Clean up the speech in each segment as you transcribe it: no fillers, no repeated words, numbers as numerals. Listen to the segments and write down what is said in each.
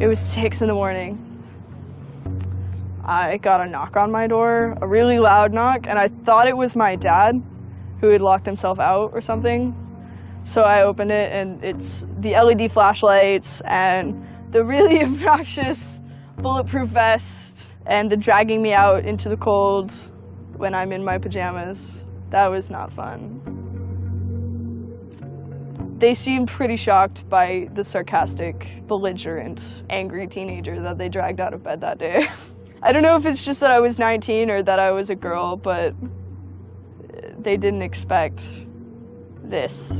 It was 6 in the morning. I got a knock on my door, a really loud knock, and I thought it was my dad who had locked himself out or something. So I opened it, and it's the LED flashlights and the really obnoxious bulletproof vest and the dragging me out into the cold when I'm in my pajamas. That was not fun. They seemed pretty shocked by the sarcastic, belligerent, angry teenager that they dragged out of bed that day. I don't know if it's just that I was 19 or that I was a girl, but they didn't expect this.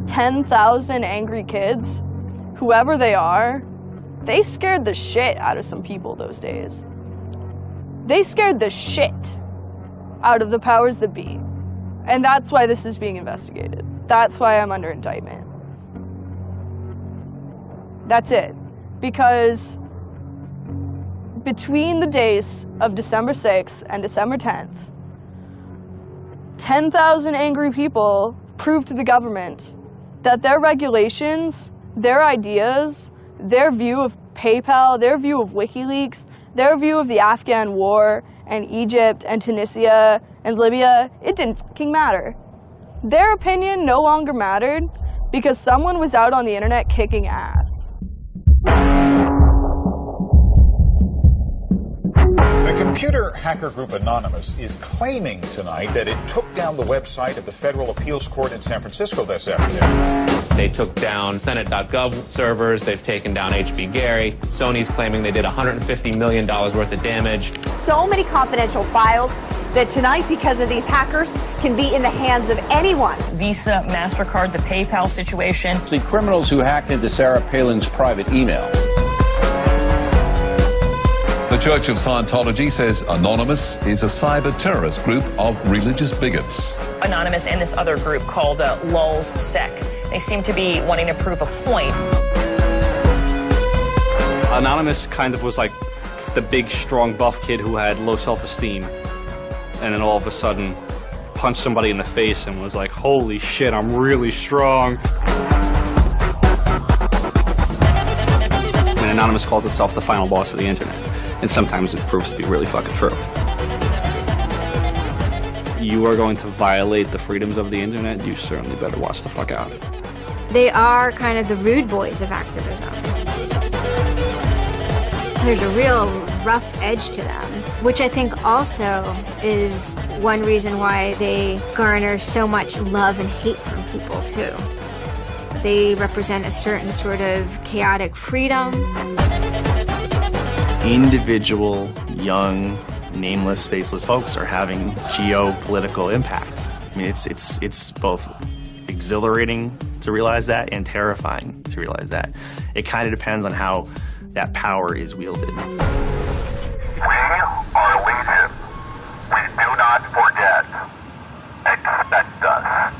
"10,000 angry kids, whoever they are, they scared the shit out of some people those days. They scared the shit out of the powers that be. And that's why this is being investigated. That's why I'm under indictment. That's it. Because between the days of December 6th and December 10th, 10,000 angry people proved to the government that their regulations, their ideas, their view of PayPal, their view of WikiLeaks, their view of the Afghan war and Egypt and Tunisia and Libya, it didn't fucking matter. Their opinion no longer mattered because someone was out on the internet kicking ass. The computer hacker group Anonymous is claiming tonight that it took down the website of the Federal Appeals Court in San Francisco this afternoon. They took down Senate.gov servers, they've taken down HB Gary. Sony's claiming they did $150 million worth of damage. So many confidential files that tonight, because of these hackers, can be in the hands of anyone. Visa, MasterCard, the PayPal situation. The criminals who hacked into Sarah Palin's private email. The Church of Scientology says Anonymous is a cyber terrorist group of religious bigots. Anonymous and this other group called Lulz Sec. They seem to be wanting to prove a point. Anonymous kind of was like the big, strong, buff kid who had low self-esteem. And then all of a sudden punched somebody in the face and was like, holy shit, I'm really strong. And Anonymous calls itself the final boss of the internet. And sometimes it proves to be really fucking true. You are going to violate the freedoms of the internet, you certainly better watch the fuck out. They are kind of the rude boys of activism. There's a real rough edge to them, which I think also is one reason why they garner so much love and hate from people, too. They represent a certain sort of chaotic freedom. Individual, young, nameless, faceless folks are having geopolitical impact. I mean, it's both exhilarating to realize that and terrifying to realize that. It kind of depends on how that power is wielded. We are legion. We do not forget. Expect us.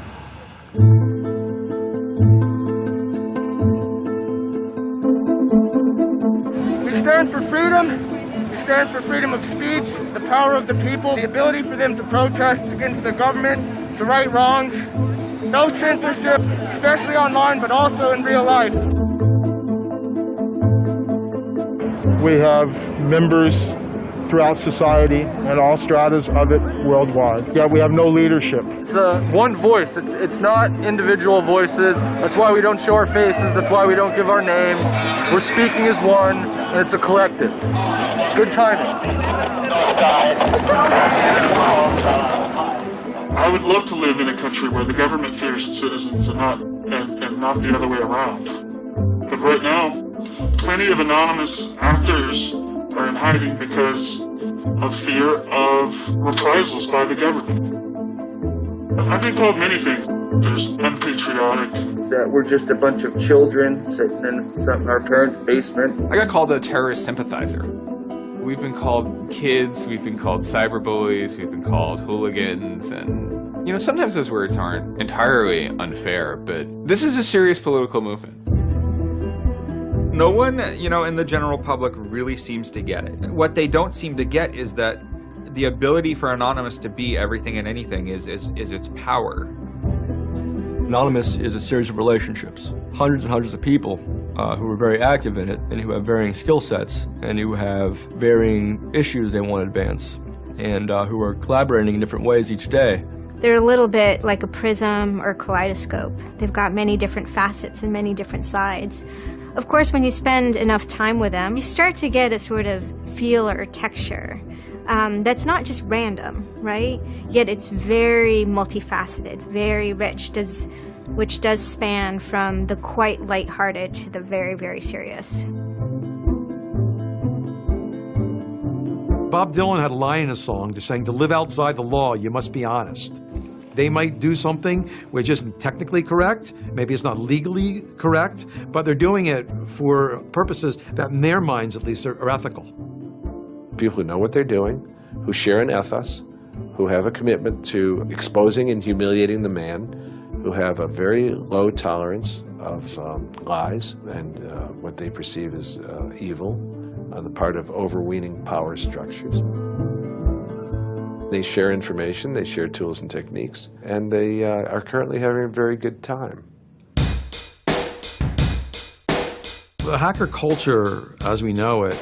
We stand for freedom. We stand for freedom of speech, the power of the people, the ability for them to protest against the government, to right wrongs. No censorship, especially online, but also in real life. We have members throughout society and all stratas of it worldwide. Yet we have no leadership. It's one voice. It's not individual voices. That's why we don't show our faces. That's why we don't give our names. We're speaking as one, and it's a collective. Good timing. I would love to live in a country where the government fears its citizens and not the other way around. But right now, plenty of anonymous actors are in hiding because of fear of reprisals by the government. I've been called many things. There's unpatriotic. That we're just a bunch of children sitting in our parents' basement. I got called a terrorist sympathizer. We've been called kids, we've been called cyberbullies, we've been called hooligans, and, you know, sometimes those words aren't entirely unfair, but this is a serious political movement. No one, you know, in the general public really seems to get it. What they don't seem to get is that the ability for Anonymous to be everything and anything is its power. Anonymous is a series of relationships. Hundreds and hundreds of people who are very active in it and who have varying skill sets and who have varying issues they want to advance and who are collaborating in different ways each day. They're a little bit like a prism or kaleidoscope. They've got many different facets and many different sides. Of course, when you spend enough time with them, you start to get a sort of feel or texture that's not just random, right? Yet it's very multifaceted, very rich, which does span from the quite lighthearted to the very, very serious. Bob Dylan had a line in a song just saying, to live outside the law, you must be honest. They might do something which isn't technically correct, maybe it's not legally correct, but they're doing it for purposes that in their minds at least are ethical. People who know what they're doing, who share an ethos, who have a commitment to exposing and humiliating the man, who have a very low tolerance of lies and what they perceive as evil on the part of overweening power structures. They share information, they share tools and techniques, and they are currently having a very good time. The hacker culture, as we know it,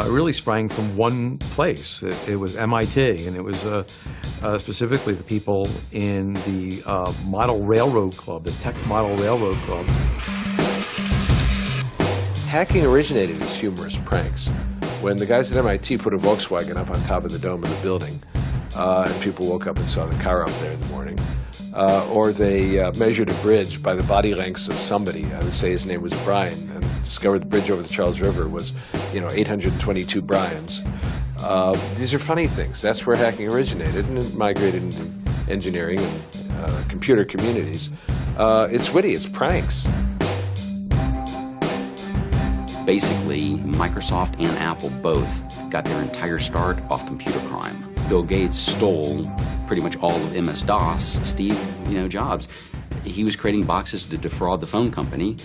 really sprang from one place. It was MIT, and it was specifically the people in the Model Railroad Club, the Tech Model Railroad Club. Hacking originated as humorous pranks. When the guys at MIT put a Volkswagen up on top of the dome of the building, and people woke up and saw the car up there in the morning, or they measured a bridge by the body lengths of somebody. I would say his name was Brian, and discovered the bridge over the Charles River was, 822 Brians. These are funny things. That's where hacking originated, and it migrated into engineering and computer communities. It's witty, it's pranks. Basically, Microsoft and Apple both got their entire start off computer crime. Bill Gates stole pretty much all of MS-DOS. Steve, Jobs, he was creating boxes to defraud the phone company,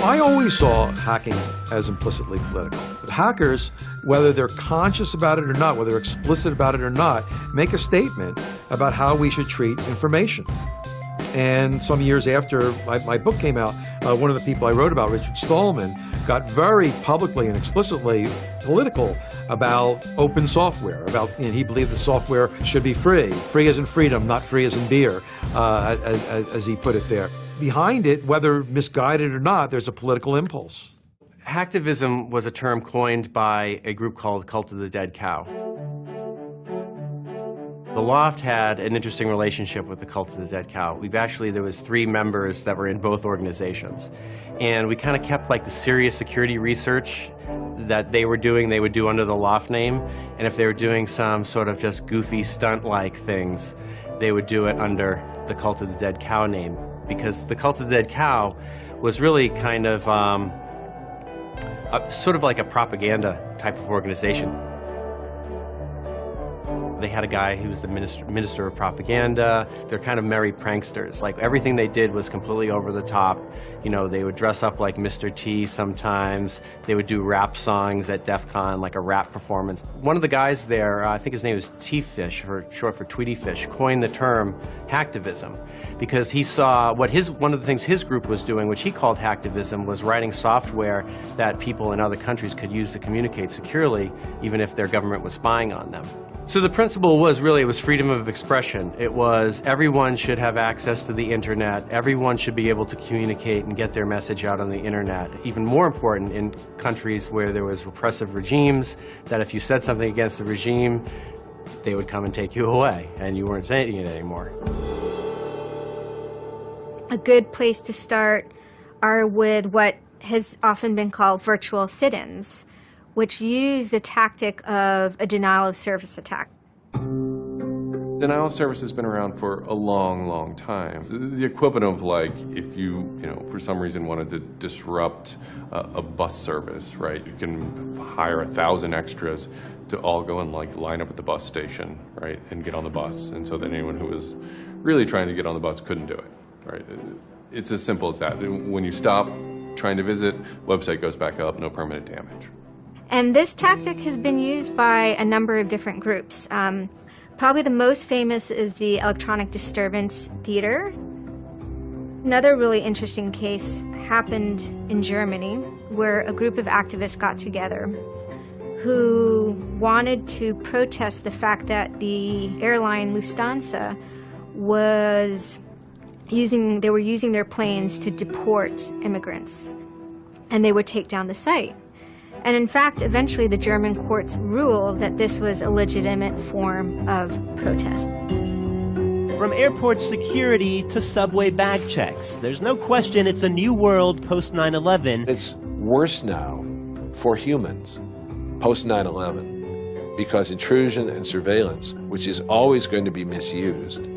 I always saw hacking as implicitly political. Hackers, whether they're conscious about it or not, whether they're explicit about it or not, make a statement about how we should treat information. And some years after my book came out, one of the people I wrote about, Richard Stallman, got very publicly and explicitly political about open software. And he believed that software should be free. Free as in freedom, not free as in beer, as he put it there. Behind it, whether misguided or not, there's a political impulse. Hacktivism was a term coined by a group called Cult of the Dead Cow. The Loft had an interesting relationship with the Cult of the Dead Cow. There was 3 members that were in both organizations. And we kind of kept like the serious security research that they would do under the Loft name. And if they were doing some sort of just goofy stunt-like things, they would do it under the Cult of the Dead Cow name. Because the Cult of the Dead Cow was really kind of sort of like a propaganda type of organization. They had a guy who was the minister of propaganda. They're kind of merry pranksters. Like, everything they did was completely over the top. They would dress up like Mr. T sometimes. They would do rap songs at DEF CON, like a rap performance. One of the guys there, I think his name was T-Fish, short for Tweety Fish, coined the term hacktivism because he saw one of the things his group was doing, which he called hacktivism, was writing software that people in other countries could use to communicate securely, even if their government was spying on them. So the principle was really, it was freedom of expression. It was everyone should have access to the internet. Everyone should be able to communicate and get their message out on the internet. Even more important in countries where there was repressive regimes, that if you said something against the regime, they would come and take you away, and you weren't saying it anymore. A good place to start are with what has often been called virtual sit-ins, which use the tactic of a denial-of-service attack. Denial of service has been around for a long, long time. The equivalent of like if you for some reason wanted to disrupt a bus service, right? You can hire 1,000 extras to all go and like line up at the bus station, right, and get on the bus. And so that anyone who was really trying to get on the bus couldn't do it, right? It's as simple as that. When you stop trying to visit, website goes back up, no permanent damage. And this tactic has been used by a number of different groups. Probably the most famous is the Electronic Disturbance Theater. Another really interesting case happened in Germany, where a group of activists got together who wanted to protest the fact that the airline Lufthansa was using their planes to deport immigrants, and they would take down the site. And in fact, eventually the German courts ruled that this was a legitimate form of protest. From airport security to subway bag checks, there's no question it's a new world post 9/11. It's worse now for humans post 9/11 because intrusion and surveillance, which is always going to be misused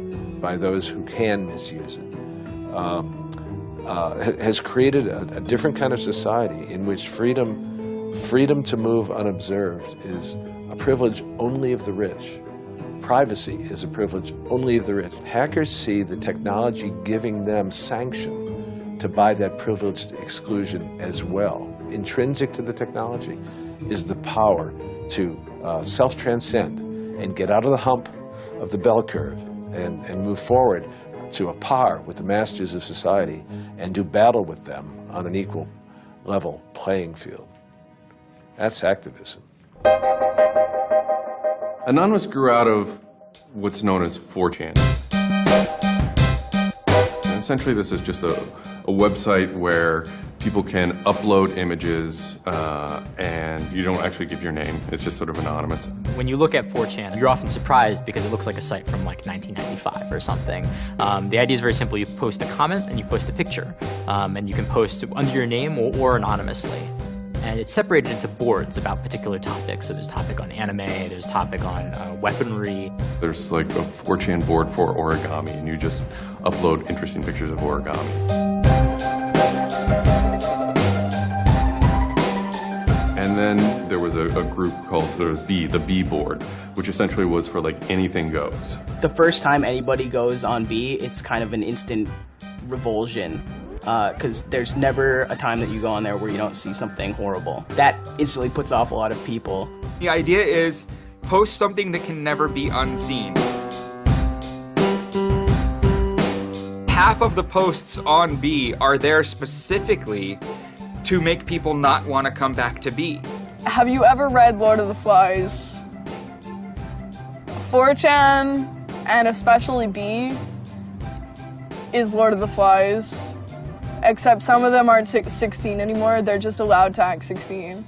by those who can misuse it, has created a different kind of society in which freedom to move unobserved is a privilege only of the rich. Privacy is a privilege only of the rich. Hackers see the technology giving them sanction to buy that privileged exclusion as well. Intrinsic to the technology is the power to self-transcend and get out of the hump of the bell curve and move forward to a par with the masters of society and do battle with them on an equal level playing field. That's activism. Anonymous grew out of what's known as 4chan. And essentially, this is just a website where people can upload images and you don't actually give your name. It's just sort of anonymous. When you look at 4chan, you're often surprised because it looks like a site from like 1995 or something. The idea is very simple. You post a comment and you post a picture. And you can post under your name or anonymously. And it's separated into boards about particular topics. So there's a topic on anime, there's a topic on weaponry. There's like a 4chan board for origami, and you just upload interesting pictures of origami. And then there was a group called the B board, which essentially was for like anything goes. The first time anybody goes on B, it's kind of an instant revulsion. Because there's never a time that you go on there where you don't see something horrible. That instantly puts off a lot of people. The idea is post something that can never be unseen. Half of the posts on B are there specifically to make people not want to come back to B. Have you ever read Lord of the Flies? 4chan, and especially B, is Lord of the Flies. Except some of them aren't 16 anymore, they're just allowed to act 16.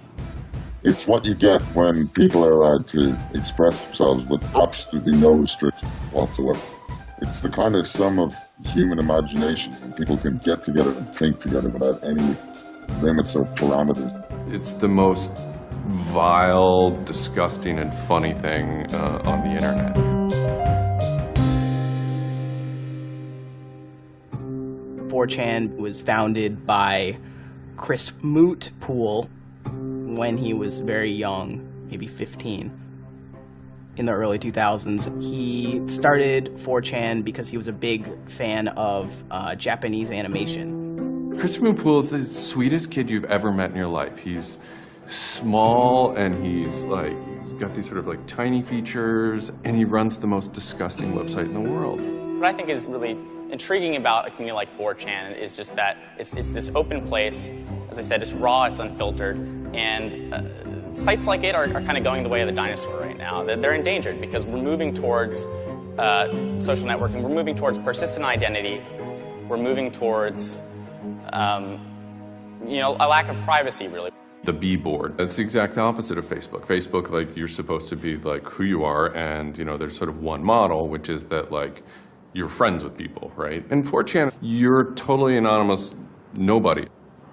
It's what you get when people are allowed to express themselves with absolutely no restriction whatsoever. It's the kind of sum of human imagination when people can get together and think together without any limits or parameters. It's the most vile, disgusting, and funny thing on the internet. 4chan was founded by Chris Mootpool when he was very young, maybe 15, in the early 2000s. He started 4chan because he was a big fan of Japanese animation. Chris Mootpool is the sweetest kid you've ever met in your life. He's small and he's got these sort of like tiny features, and he runs the most disgusting website in the world. What I think is really intriguing about a community like 4chan is just that it's this open place. As I said, it's raw, it's unfiltered, and sites like it are kind of going the way of the dinosaur right now. They're endangered because we're moving towards social networking, we're moving towards persistent identity, we're moving towards a lack of privacy, really. The B board, that's the exact opposite of Facebook. Facebook, like, you're supposed to be like who you are, and there's sort of one model, which is that like you're friends with people, right? In 4chan, you're totally anonymous nobody.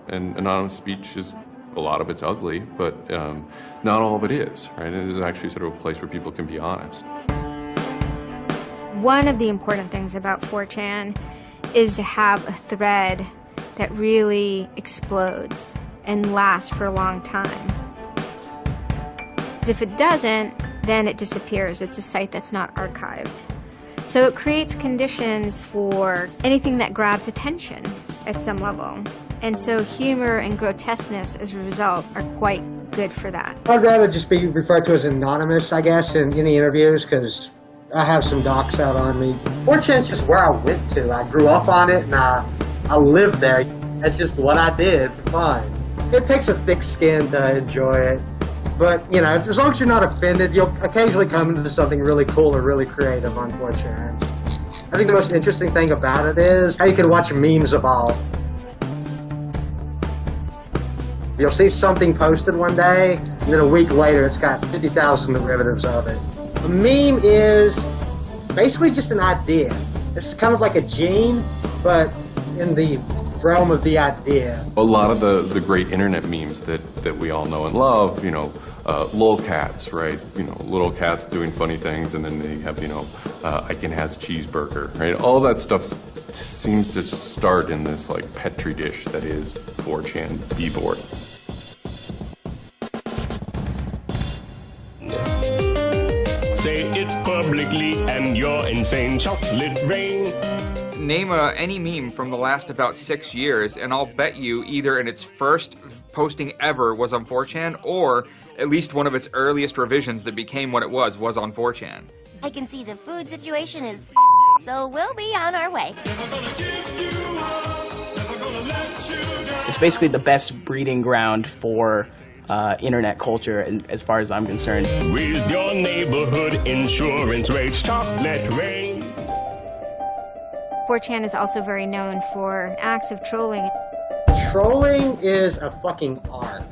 And anonymous speech is, a lot of it's ugly, but not all of it is, right? It is actually sort of a place where people can be honest. One of the important things about 4chan is to have a thread that really explodes and lasts for a long time. If it doesn't, then it disappears. It's a site that's not archived. So it creates conditions for anything that grabs attention at some level. And so humor and grotesqueness as a result are quite good for that. I'd rather just be referred to as anonymous, I guess, in any interviews, because I have some docs out on me. 4chan's just where I went to. I grew up on it and I lived there. That's just what I did for fun. It takes a thick skin to enjoy it. But, you know, as long as you're not offended, you'll occasionally come into something really cool or really creative on 4chan. I think the most interesting thing about it is how you can watch memes evolve. You'll see something posted one day, and then a week later it's got 50,000 derivatives of it. A meme is basically just an idea. It's kind of like a gene, but in the realm of the idea. A lot of the great internet memes that we all know and love, you know, lolcats, right? You know, little cats doing funny things, and then they have, you know, Icon has cheeseburger, right? All that stuff seems to start in this like petri dish that is 4chan b-board. Say it publicly and your insane chocolate rain. Name any meme from the last about 6 years, and I'll bet you either in its first posting ever was on 4chan, or at least one of its earliest revisions that became what it was on 4chan. I can see the food situation is so we'll be on our way. It's basically the best breeding ground for internet culture, as far as I'm concerned. With your neighborhood insurance rates, chocolate rain. 4chan is also very known for acts of trolling. Trolling is a fucking art.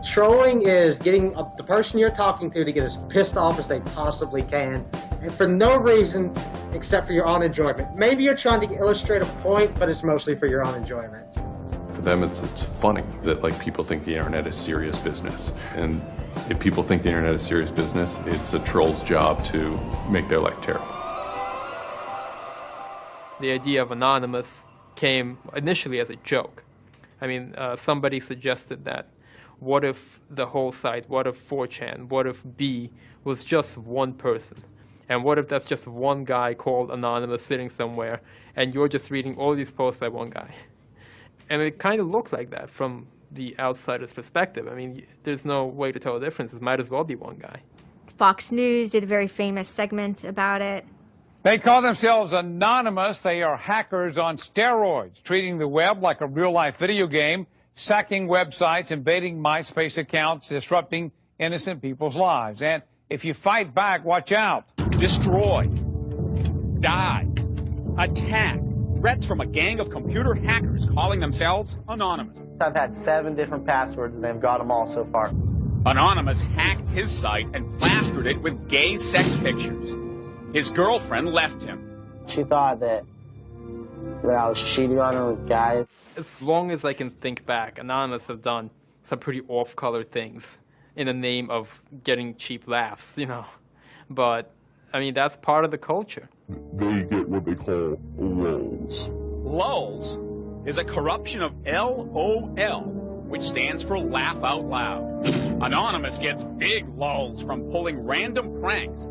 Trolling is getting the person you're talking to get as pissed off as they possibly can, and for no reason except for your own enjoyment. Maybe you're trying to illustrate a point, but it's mostly for your own enjoyment. For them, it's funny that like people think the internet is serious business, and if people think the internet is serious business, it's a troll's job to make their life terrible. The idea of anonymous came initially as a joke. I mean, somebody suggested that what if the whole site, what if 4chan, what if B was just one person? And what if that's just one guy called Anonymous sitting somewhere, and you're just reading all these posts by one guy? And it kind of looked like that from the outsider's perspective. I mean, there's no way to tell the difference. It might as well be one guy. Fox News did a very famous segment about it. They call themselves Anonymous. They are hackers on steroids, treating the web like a real-life video game, sacking websites, invading MySpace accounts, disrupting innocent people's lives. And if you fight back, watch out. Destroy. Die. Attack. Threats from a gang of computer hackers calling themselves Anonymous. I've had 7 different passwords and they've got them all so far. Anonymous hacked his site and plastered it with gay sex pictures. His girlfriend left him. She thought that I was cheating on her with guys. As long as I can think back, Anonymous have done some pretty off-color things in the name of getting cheap laughs, you know. But, I mean, that's part of the culture. They get what they call lulls. Lulls is a corruption of LOL, which stands for laugh out loud. Anonymous gets big lulls from pulling random pranks.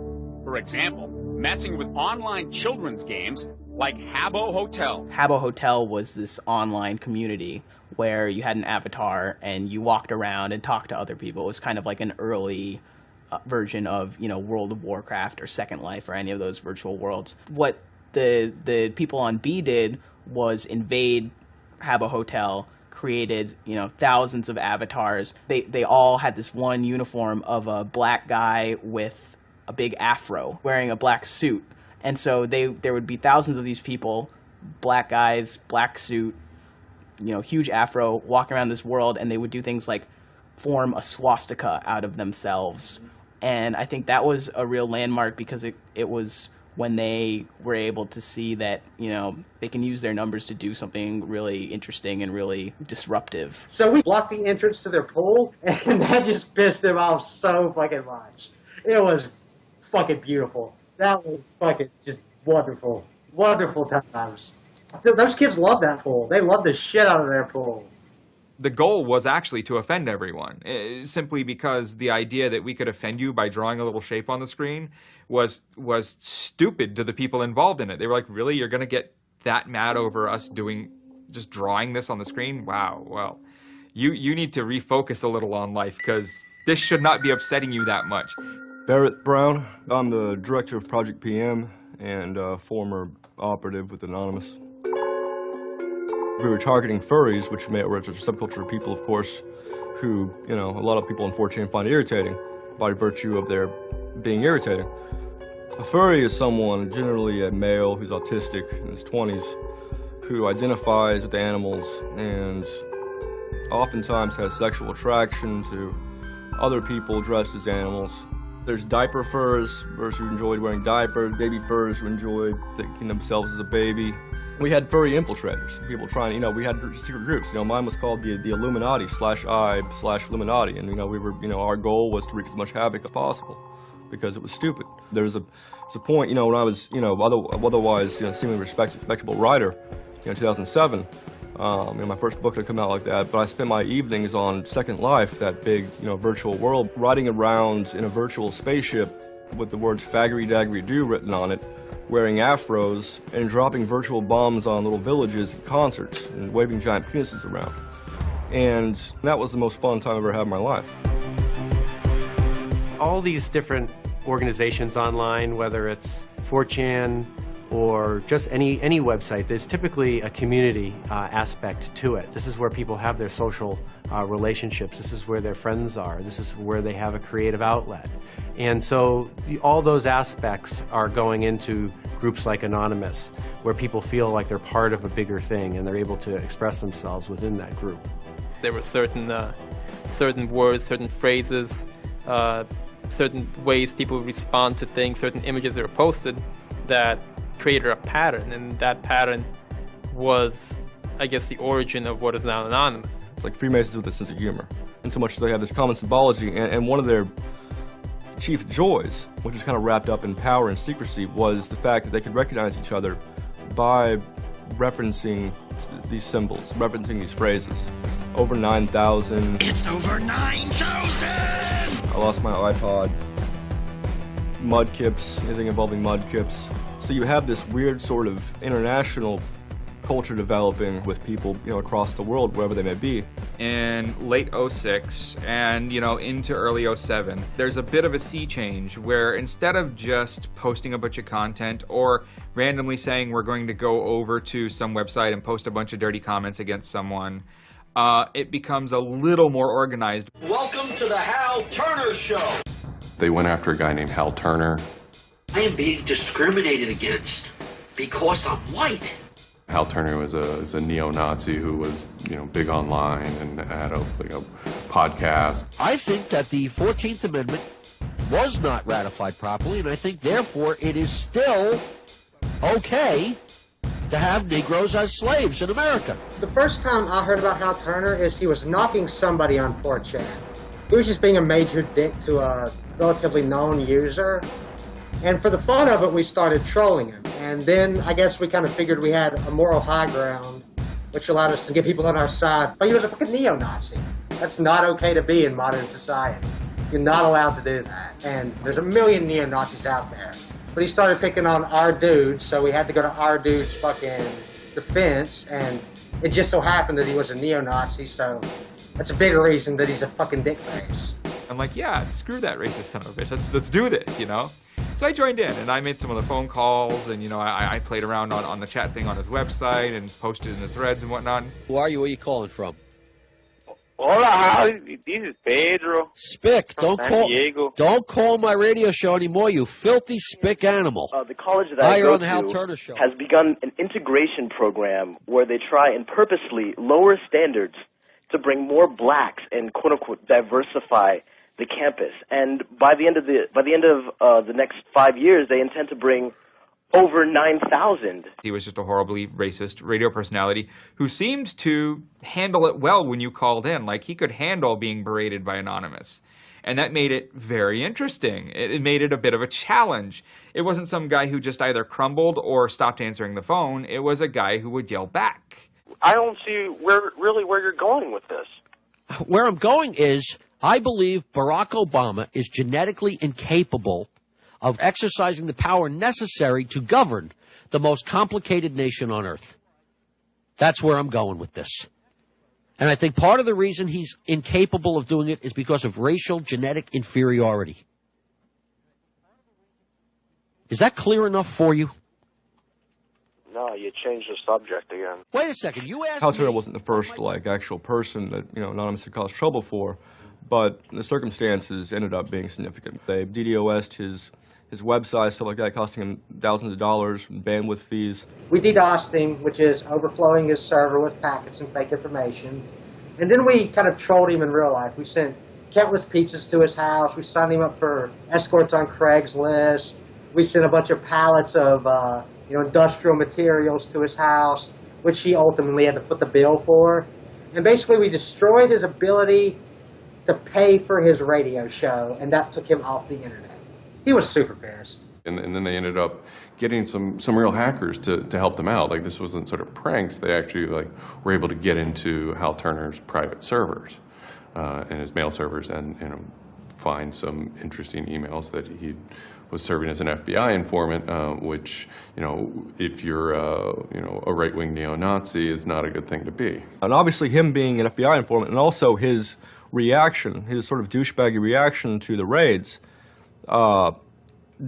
For example, messing with online children's games like Habbo Hotel. Habbo Hotel was this online community where you had an avatar and you walked around and talked to other people. It was kind of like an early version of, you know, World of Warcraft or Second Life or any of those virtual worlds. What the people on B did was invade Habbo Hotel, created, you know, thousands of avatars. They all had this one uniform of a black guy with a big afro wearing a black suit. And so there would be thousands of these people, black guys, black suit, you know, huge afro, walking around this world, and they would do things like form a swastika out of themselves. And I think that was a real landmark because it was when they were able to see that, you know, they can use their numbers to do something really interesting and really disruptive. So we blocked the entrance to their pool, and that just pissed them off so fucking much. It was fucking beautiful. That was fucking just wonderful. Wonderful times. Those kids love that pool. They love the shit out of their pool. The goal was actually to offend everyone, simply because the idea that we could offend you by drawing a little shape on the screen was stupid to the people involved in it. They were like, really? You're going to get that mad over us just drawing this on the screen? Wow, well, you need to refocus a little on life, because this should not be upsetting you that much. Barrett Brown. I'm the director of Project PM and former operative with Anonymous. We were targeting furries, which were a subculture of people, of course, who, a lot of people on 4chan find irritating by virtue of their being irritating. A furry is someone, generally a male who's autistic in his 20s, who identifies with animals and oftentimes has sexual attraction to other people dressed as animals. There's diaper furs, those who enjoyed wearing diapers, baby furs who enjoyed thinking themselves as a baby. We had furry infiltrators, people trying, we had secret groups. Mine was called the Illuminati /I/Illuminati, and we were, our goal was to wreak as much havoc as possible because it was stupid. There's a point, when I was, otherwise, seemingly respectable writer, in 2007. My first book had come out like that, but I spent my evenings on Second Life, that big, virtual world, riding around in a virtual spaceship with the words "faggery daggery do" written on it, wearing afros, and dropping virtual bombs on little villages and concerts, and waving giant penises around. And that was the most fun time I've ever had in my life. All these different organizations online, whether it's 4chan, or just any website, there's typically a community aspect to it. This is where people have their social relationships. This is where their friends are. This is where they have a creative outlet. And so all those aspects are going into groups like Anonymous, where people feel like they're part of a bigger thing and they're able to express themselves within that group. There were certain words, certain phrases, certain ways people respond to things, certain images that were posted that created a pattern, and that pattern was, I guess, the origin of what is now Anonymous. It's like Freemasons with a sense of humor, in so much as they have this common symbology, and one of their chief joys, which is kind of wrapped up in power and secrecy, was the fact that they could recognize each other by referencing these symbols, referencing these phrases. Over 9,000. It's over 9,000! I lost my iPod. Mudkips, anything involving mudkips. So you have this weird sort of international culture developing with people, across the world, wherever they may be. In late 06 and, into early 07, there's a bit of a sea change where instead of just posting a bunch of content or randomly saying we're going to go over to some website and post a bunch of dirty comments against someone, it becomes a little more organized. Welcome to the Hal Turner Show! They went after a guy named Hal Turner. I am being discriminated against because I'm white. Hal Turner was a neo-Nazi who was, big online and had a podcast. I think that the 14th Amendment was not ratified properly, and I think, therefore, it is still okay to have Negroes as slaves in America. The first time I heard about Hal Turner is he was knocking somebody on 4chan. He was just being a major dick to a relatively known user. And for the fun of it, we started trolling him. And then I guess we kind of figured we had a moral high ground, which allowed us to get people on our side. But he was a fucking neo-Nazi. That's not okay to be in modern society. You're not allowed to do that. And there's a million neo-Nazis out there. But he started picking on our dudes, so we had to go to our dude's fucking defense. And it just so happened that he was a neo-Nazi, so that's a bigger reason that he's a fucking dickface. I'm like, yeah, screw that racist son of a bitch. Let's do this, So I joined in, and I made some of the phone calls, and, I played around on the chat thing on his website and posted in the threads and whatnot. Who are you? Where are you calling from? Hola, Hal. This is Pedro. Spick, San Diego. Don't call my radio show anymore, you filthy spick animal. The college that I you're go on the Hal Turner to Show. has begun an integration program where they try and purposely lower standards to bring more blacks and quote-unquote diversify the campus. And by the end of the next 5 years, they intend to bring over 9,000. He was just a horribly racist radio personality who seemed to handle it well when you called in. Like, he could handle being berated by Anonymous. And that made it very interesting. It made it a bit of a challenge. It wasn't some guy who just either crumbled or stopped answering the phone. It was a guy who would yell back. I don't see where you're going with this. Where I'm going is, I believe Barack Obama is genetically incapable of exercising the power necessary to govern the most complicated nation on earth. That's where I'm going with this. And I think part of the reason he's incapable of doing it is because of racial genetic inferiority. Is that clear enough for you? No, you changed the subject again. Wait a second. You asked Hal Turner me. wasn't the first, like, actual person that, Anonymous had caused trouble for, but the circumstances ended up being significant. They DDoS'd his website, stuff like that, costing him thousands of dollars, bandwidth fees. We DDoSed him, which is overflowing his server with packets and fake information. And then we kind of trolled him in real life. We sent countless pizzas to his house. We signed him up for escorts on Craigslist. We sent a bunch of pallets of industrial materials to his house, which he ultimately had to foot the bill for. And basically we destroyed his ability to pay for his radio show, and that took him off the internet. He was super pissed. And then they ended up getting some real hackers to help them out. Like, this wasn't sort of pranks. They actually were able to get into Hal Turner's private servers and his mail servers and find some interesting emails that he was serving as an FBI informant, which, if you're a right-wing neo-Nazi, is not a good thing to be. And obviously him being an FBI informant, and also his reaction, his sort of douchebaggy reaction to the raids,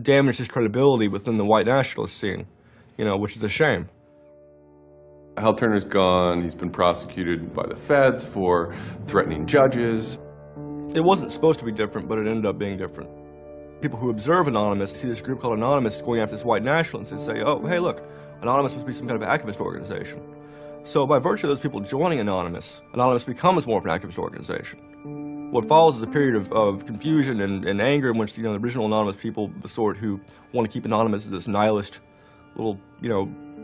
damaged his credibility within the white nationalist scene, which is a shame. Hal Turner's gone. He's been prosecuted by the feds for threatening judges. It wasn't supposed to be different, but it ended up being different. People who observe Anonymous see this group called Anonymous going after this white nationalist and say, oh, hey, look, Anonymous must be some kind of activist organization. So by virtue of those people joining Anonymous, Anonymous becomes more of an activist organization. What follows is a period of confusion and anger in which, the original Anonymous people, the sort who want to keep Anonymous as this nihilist little,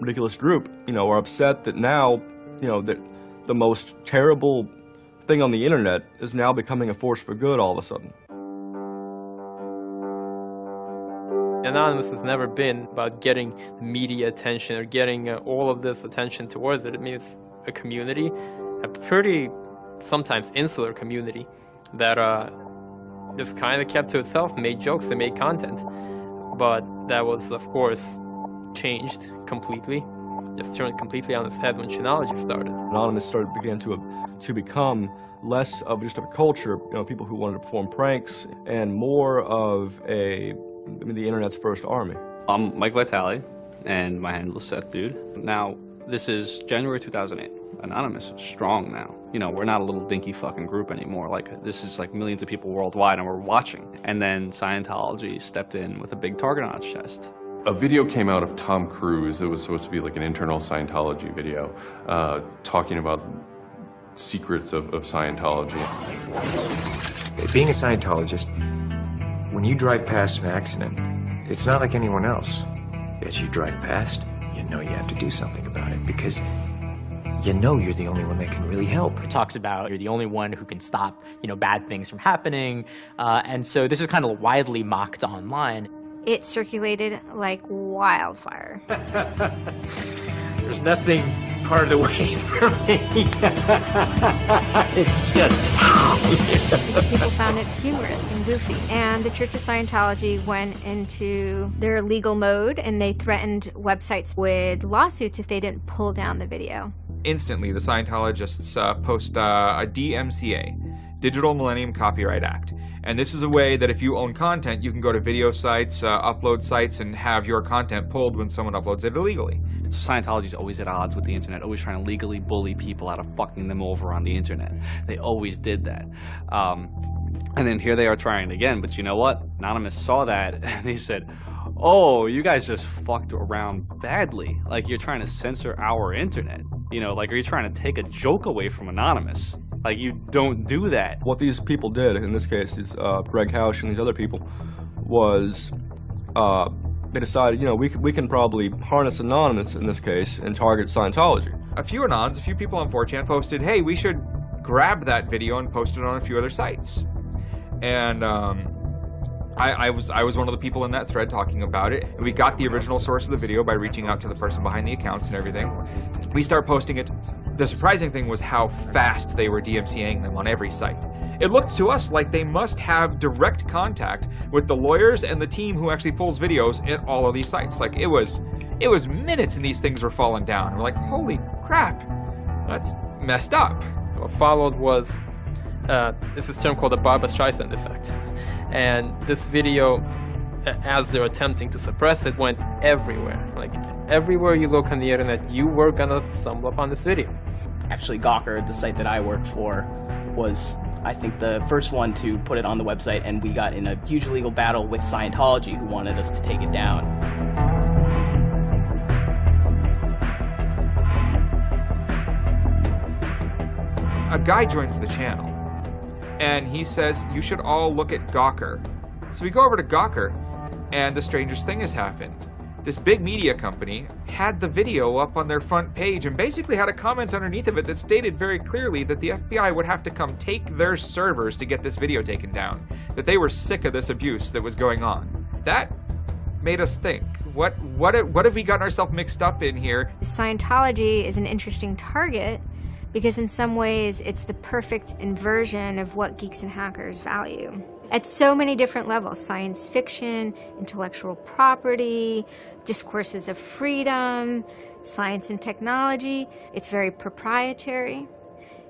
ridiculous group, are upset that now, that the most terrible thing on the internet is now becoming a force for good all of a sudden. Anonymous has never been about getting media attention or getting all of this attention towards it. It means a community, a pretty sometimes insular community that just kind of kept to itself, made jokes and made content. But that was, of course, changed completely. Just turned completely on its head when Chinology started. Anonymous began to become less of just a culture, people who wanted to perform pranks, and more of the internet's first army. I'm Mike Vitale, and my handle is Seth Dude. Now, this is January 2008. Anonymous is strong now. We're not a little dinky fucking group anymore. This is millions of people worldwide, and we're watching. And then Scientology stepped in with a big target on its chest. A video came out of Tom Cruise. It was supposed to be like an internal Scientology video, talking about secrets of Scientology. Being a Scientologist, when you drive past an accident, it's not like anyone else. As you drive past, you know you have to do something about it because you know you're the only one that can really help. It talks about you're the only one who can stop, bad things from happening. And so this is kind of widely mocked online. It circulated like wildfire. There's nothing part of the way from me. It's just... People found it humorous and goofy. And the Church of Scientology went into their legal mode, and they threatened websites with lawsuits if they didn't pull down the video. Instantly, the Scientologists post a DMCA, Digital Millennium Copyright Act. And this is a way that if you own content, you can go to video sites, upload sites, and have your content pulled when someone uploads it illegally. So Scientology's always at odds with the internet, always trying to legally bully people out of fucking them over on the internet. They always did that. And then here they are trying again, but you know what? Anonymous saw that, and they said, oh, you guys just fucked around badly. You're trying to censor our internet. Are you trying to take a joke away from Anonymous? You don't do that. What these people did, in this case, is Greg Hausch and these other people, was they decided, we can probably harness Anonymous in this case and target Scientology. A few Anons, a few people on 4chan posted, hey, we should grab that video and post it on a few other sites. And I was one of the people in that thread talking about it. We got the original source of the video by reaching out to the person behind the accounts and everything. We start posting it. The surprising thing was how fast they were DMCAing them on every site. It looked to us like they must have direct contact with the lawyers and the team who actually pulls videos at all of these sites. It was minutes and these things were falling down. We're like, holy crap, that's messed up. What followed was it's this term called the Barbra Streisand effect. And this video as they're attempting to suppress it, went everywhere. Like, everywhere you look on the internet, you were gonna stumble upon this video. Actually, Gawker, the site that I worked for, was, I think, the first one to put it on the website, and we got in a huge legal battle with Scientology, who wanted us to take it down. A guy joins the channel, and he says, you should all look at Gawker. So we go over to Gawker, and the strangest thing has happened. This big media company had the video up on their front page and basically had a comment underneath of it that stated very clearly that the FBI would have to come take their servers to get this video taken down, that they were sick of this abuse that was going on. That made us think, what have we gotten ourselves mixed up in here? Scientology is an interesting target because in some ways it's the perfect inversion of what geeks and hackers value. At so many different levels: science fiction, intellectual property, discourses of freedom, science and technology. It's very proprietary,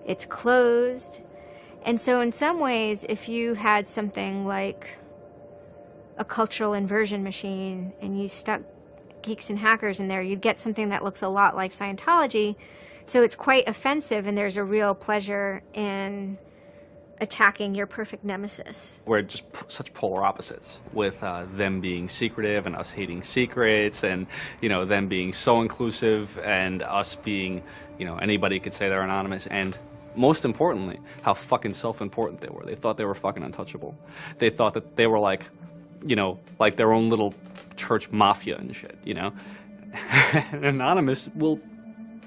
it's closed. And so in some ways, if you had something like a cultural inversion machine and you stuck geeks and hackers in there, you'd get something that looks a lot like Scientology. So it's quite offensive, and there's a real pleasure in attacking your perfect nemesis. We're just such polar opposites, with them being secretive and us hating secrets, and them being so inclusive and us being, anybody could say they're anonymous, and most importantly, how fucking self-important they were. They thought they were fucking untouchable. They thought that they were like their own little church mafia and shit, And Anonymous will,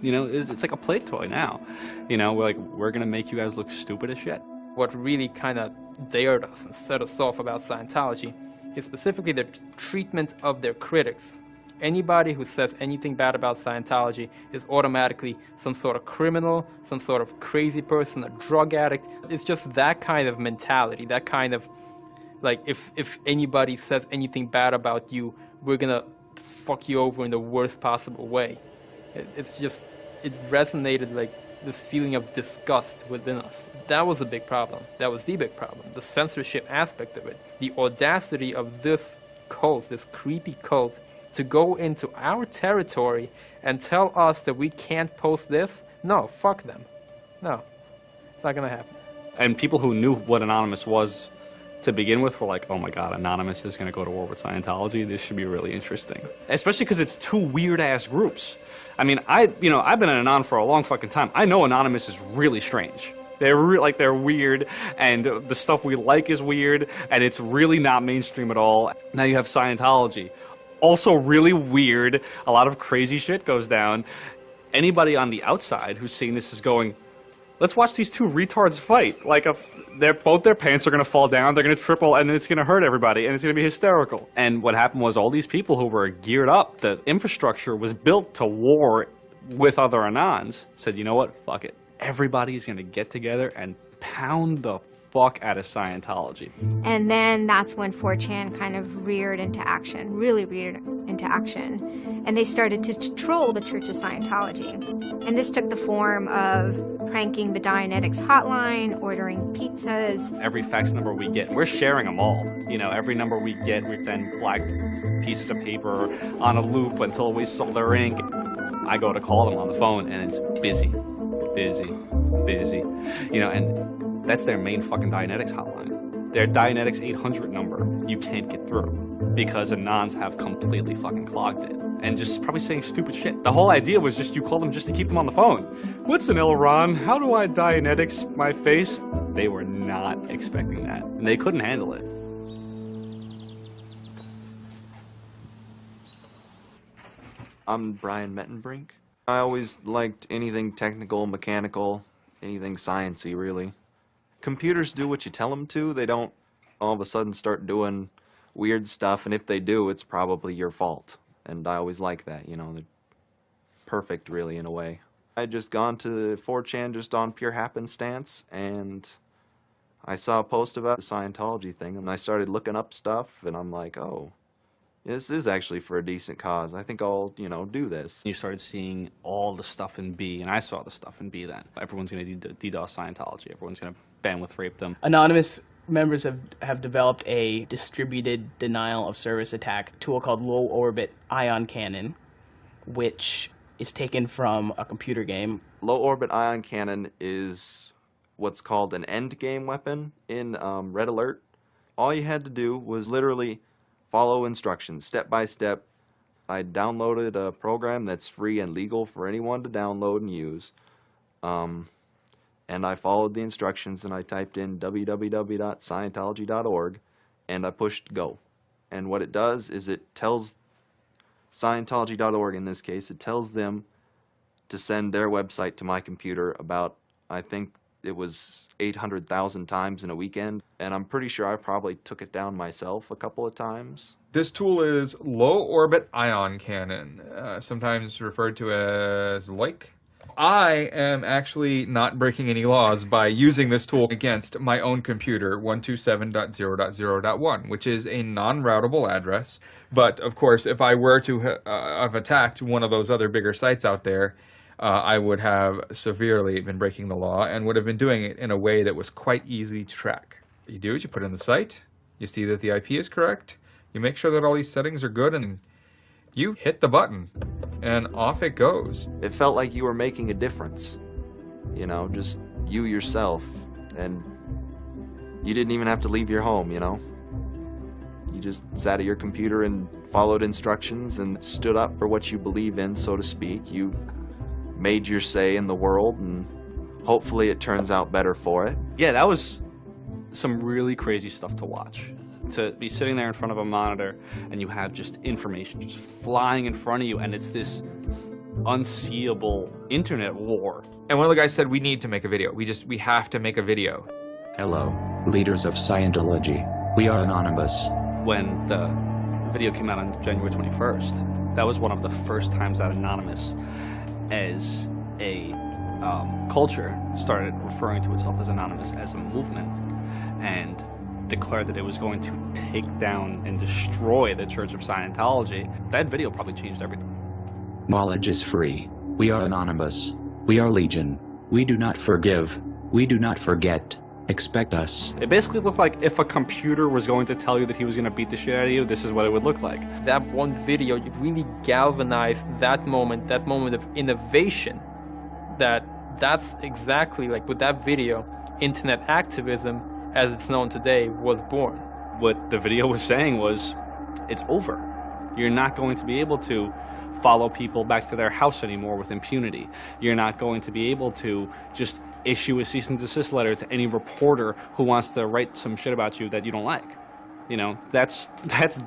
it's like a play toy now. We're gonna make you guys look stupid as shit. What really kind of dared us and set us off about Scientology is specifically the treatment of their critics. Anybody who says anything bad about Scientology is automatically some sort of criminal, some sort of crazy person, a drug addict. It's just that kind of mentality, that kind of, like, if anybody says anything bad about you, we're gonna fuck you over in the worst possible way. It resonated like this feeling of disgust within us. That was a big problem. That was the big problem. The censorship aspect of it. The audacity of this cult, this creepy cult, to go into our territory and tell us that we can't post this? No, fuck them. No, it's not gonna happen. And people who knew what Anonymous was to begin with were like, oh my god, Anonymous is gonna go to war with Scientology. This should be really interesting. Especially because it's two weird-ass groups. I mean, I've been an Anon for a long fucking time. I know Anonymous is really strange. They're weird, and the stuff we like is weird, and it's really not mainstream at all. Now you have Scientology. Also really weird. A lot of crazy shit goes down. Anybody on the outside who's seeing this is going, let's watch these two retards fight. Like, both their pants are going to fall down, they're going to triple, and it's going to hurt everybody, and it's going to be hysterical. And what happened was all these people who were geared up, the infrastructure was built to war with other Anons, said, you know what, fuck it. Everybody's going to get together and pound the fuck out of Scientology. And then that's when 4chan kind of reared into action, really reared into action. And they started to troll the Church of Scientology. And this took the form of pranking the Dianetics hotline, ordering pizzas. Every fax number we get, we're sharing them all. Every number we get, we send black pieces of paper on a loop until we sold their ink. I go to call them on the phone, and it's busy. And that's their main fucking Dianetics hotline. Their Dianetics 800 number, you can't get through because Anons have completely fucking clogged it and just probably saying stupid shit. The whole idea was just you call them just to keep them on the phone. What's an Elron? How do I Dianetics my face? They were not expecting that, and they couldn't handle it. I'm Brian Mettenbrink. I always liked anything technical, mechanical, anything sciencey, really. Computers do what you tell them to. They don't all of a sudden start doing weird stuff, and if they do, it's probably your fault. And I always like that, they're perfect, really, in a way. I had just gone to 4chan just on pure happenstance, and I saw a post about the Scientology thing, and I started looking up stuff, and I'm like, oh, this is actually for a decent cause. I think I'll, do this. You started seeing all the stuff in B, and I saw the stuff in B then. Everyone's going to DDoS Scientology. Everyone's going to bandwidth rape them. Anonymous Members have developed a distributed denial of service attack tool called low orbit ion cannon, which is taken from a computer game. Low orbit ion cannon is what's called an end game weapon in Red Alert. All you had to do was literally follow instructions step by step. I downloaded a program that's free and legal for anyone to download and use. And I followed the instructions and I typed in www.scientology.org and I pushed go. And what it does is it tells Scientology.org, in this case, it tells them to send their website to my computer about, I think it was 800,000 times in a weekend. And I'm pretty sure I probably took it down myself a couple of times. This tool is Low Orbit Ion Cannon, sometimes referred to as LOIC. I am actually not breaking any laws by using this tool against my own computer, 127.0.0.1, which is a non-routable address. But, of course, if I were to have attacked one of those other bigger sites out there, I would have severely been breaking the law and would have been doing it in a way that was quite easy to track. What you do is you put in the site, you see that the IP is correct, you make sure that all these settings are good, and you hit the button. And off it goes. It felt like you were making a difference. You know, just you yourself. And you didn't even have to leave your home, you know. You just sat at your computer and followed instructions and stood up for what you believe in, so to speak. You made your say in the world, and hopefully it turns out better for it. Yeah, that was some really crazy stuff to watch. To be sitting there in front of a monitor and you have just information just flying in front of you, and it's this unseeable internet war. And one of the guys said, we need to make a video. We have to make a video. Hello, leaders of Scientology. We are anonymous. When the video came out on January 21st, that was one of the first times that Anonymous as a culture started referring to itself as Anonymous as a movement, and declared that it was going to take down and destroy the Church of Scientology. That video probably changed everything. Knowledge is free. We are anonymous. We are legion. We do not forgive. We do not forget. Expect us. It basically looked like if a computer was going to tell you that he was going to beat the shit out of you, this is what it would look like. That one video really galvanized that moment of innovation. That's exactly like with that video, internet activism as it's known today was born. What the video was saying was, it's over. You're not going to be able to follow people back to their house anymore with impunity. You're not going to be able to just issue a cease and desist letter to any reporter who wants to write some shit about you that you don't like. You know, that's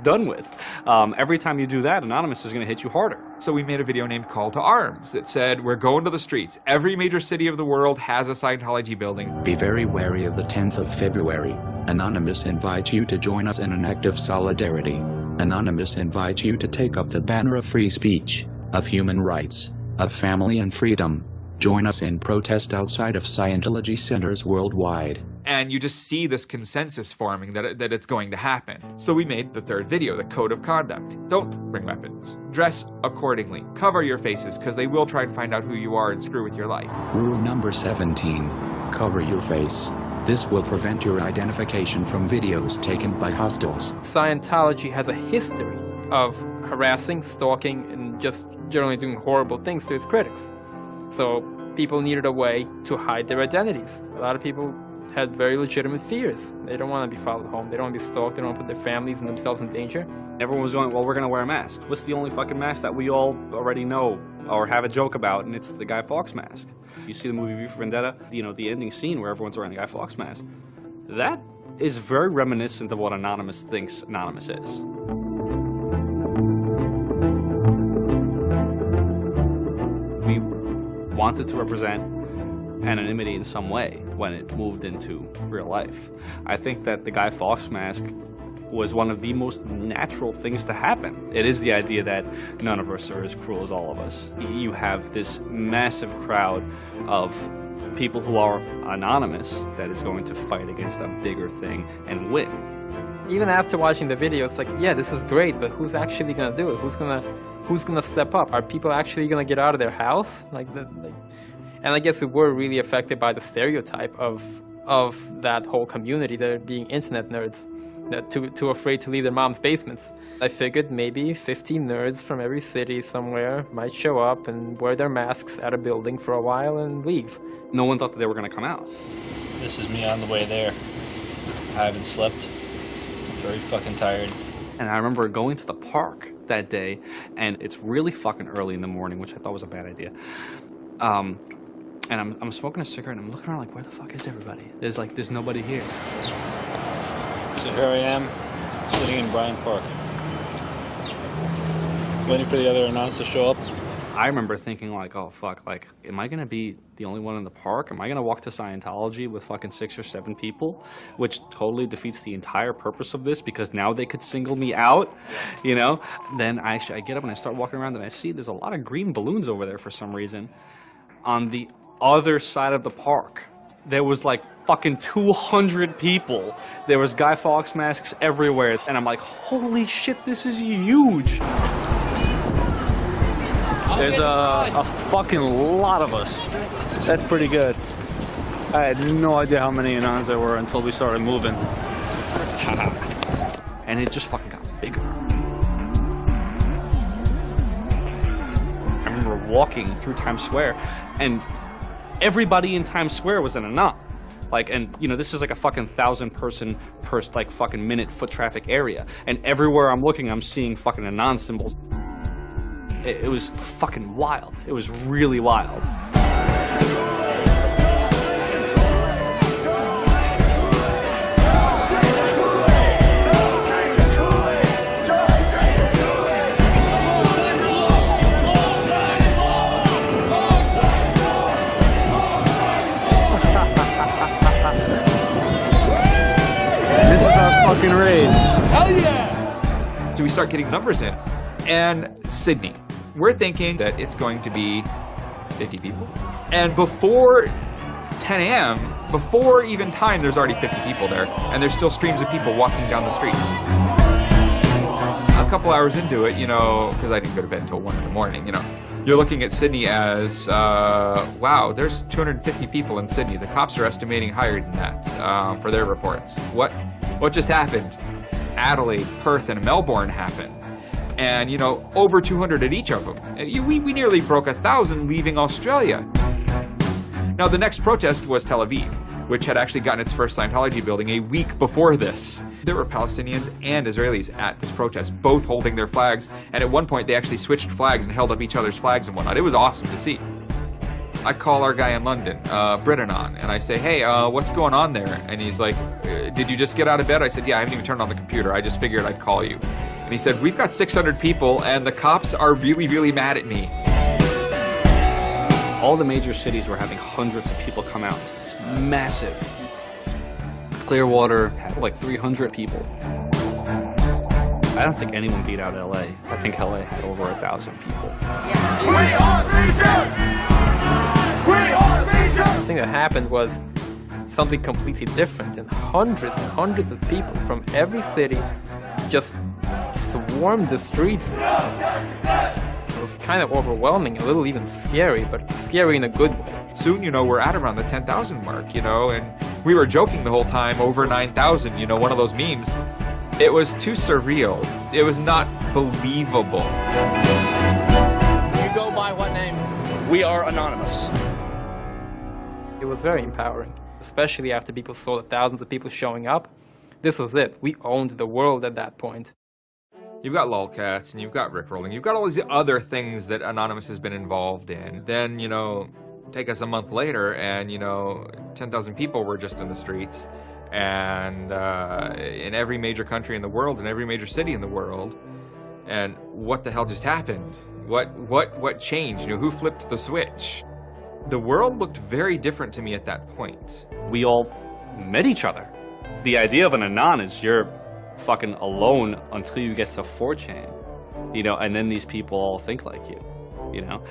done with. Every time you do that, Anonymous is going to hit you harder. So we made a video named Call to Arms that said, we're going to the streets. Every major city of the world has a Scientology building. Be very wary of the 10th of February. Anonymous invites you to join us in an act of solidarity. Anonymous invites you to take up the banner of free speech, of human rights, of family and freedom. Join us in protest outside of Scientology centers worldwide. And you just see this consensus forming that it's going to happen. So we made the third video, the Code of Conduct. Don't bring weapons. Dress accordingly. Cover your faces, because they will try and find out who you are and screw with your life. Rule number 17. Cover your face. This will prevent your identification from videos taken by hostiles. Scientology has a history of harassing, stalking, and just generally doing horrible things to its critics. So people needed a way to hide their identities. A lot of people had very legitimate fears. They don't want to be followed home. They don't want to be stalked. They don't want to put their families and themselves in danger. Everyone was going, well, we're going to wear masks. What's the only fucking mask that we all already know or have a joke about? And it's the Guy Fawkes mask. You see the movie V for Vendetta, you know, the ending scene where everyone's wearing the Guy Fawkes mask. That is very reminiscent of what Anonymous thinks Anonymous is. We wanted to represent anonymity in some way when it moved into real life. I think that the Guy Fawkes mask was one of the most natural things to happen. It is the idea that none of us are as cruel as all of us. You have this massive crowd of people who are anonymous that is going to fight against a bigger thing and win. Even after watching the video, it's like, yeah, this is great, but who's actually gonna do it? Who's gonna step up? Are people actually gonna get out of their house? And I guess we were really affected by the stereotype of of that whole community, they're being internet nerds, that too afraid to leave their mom's basements. I figured maybe 15 nerds from every city somewhere might show up and wear their masks at a building for a while and leave. No one thought that they were going to come out. This is me on the way there. I haven't slept. Very fucking tired. And I remember going to the park that day, and it's really fucking early in the morning, which I thought was a bad idea. And I'm smoking a cigarette, and I'm looking around like, where the fuck is everybody? There's nobody here. So here I am, sitting in Bryant Park, waiting for the other announce to show up. I remember thinking like, oh fuck, like, am I gonna be the only one in the park? Am I gonna walk to Scientology with fucking 6 or 7 people? Which totally defeats the entire purpose of this, because now they could single me out, you know? Then I get up and I start walking around and I see there's a lot of green balloons over there for some reason. On the other side of the park, there was like fucking 200 people. There was Guy Fawkes masks everywhere. And I'm like, holy shit, this is huge. There's a fucking lot of us. That's pretty good. I had no idea how many Anons there were until we started moving. And it just fucking got bigger. I remember walking through Times Square, and everybody in Times Square was an Anon. Like, and you know, this is like a fucking 1,000-person per like fucking minute foot traffic area, and everywhere I'm looking, I'm seeing fucking Anon symbols. It was fucking wild. It was really wild. This is our fucking raid. Hell yeah! So we start getting numbers in. And Sydney. We're thinking that it's going to be 50 people. And before 10 a.m., before even time, there's already 50 people there. And there's still streams of people walking down the streets. A couple hours into it, you know, because I didn't go to bed until 1 in the morning, you know, you're looking at Sydney as, wow, there's 250 people in Sydney. The cops are estimating higher than that for their reports. What just happened? Adelaide, Perth, and Melbourne happened. And, you know, over 200 at each of them. We nearly broke 1,000 leaving Australia. Now, the next protest was Tel Aviv, which had actually gotten its first Scientology building a week before this. There were Palestinians and Israelis at this protest, both holding their flags, and at one point they actually switched flags and held up each other's flags and whatnot. It was awesome to see. I call our guy in London, Britanon, and I say, hey, what's going on there? And he's like, did you just get out of bed? I said, yeah, I haven't even turned on the computer. I just figured I'd call you. And he said, we've got 600 people, and the cops are really, really mad at me. All the major cities were having hundreds of people come out. It was massive. Clearwater had like 300 people. I don't think anyone beat out LA. I think LA had over 1,000 people. We are Legion! We are Legion! The thing that happened was something completely different, and hundreds of people from every city just swarmed the streets. It was kind of overwhelming, a little even scary, but scary in a good way. Soon, you know, we're at around the 10,000 mark, you know, and we were joking the whole time, over 9,000, you know, one of those memes. It was too surreal. It was not believable. You go by what name? We are Anonymous. It was very empowering, especially after people saw the thousands of people showing up. This was it. We owned the world at that point. You've got lolcats, and you've got rickrolling. You've got all these other things that Anonymous has been involved in. Then, you know, take us a month later, and, you know, 10,000 people were just in the streets. And in every major country in the world, in every major city in the world. And what the hell just happened? What changed? You know, who flipped the switch? The world looked very different to me at that point. We all met each other. The idea of an Anon is you're fucking alone until you get to 4chan, you know, and then these people all think like you know?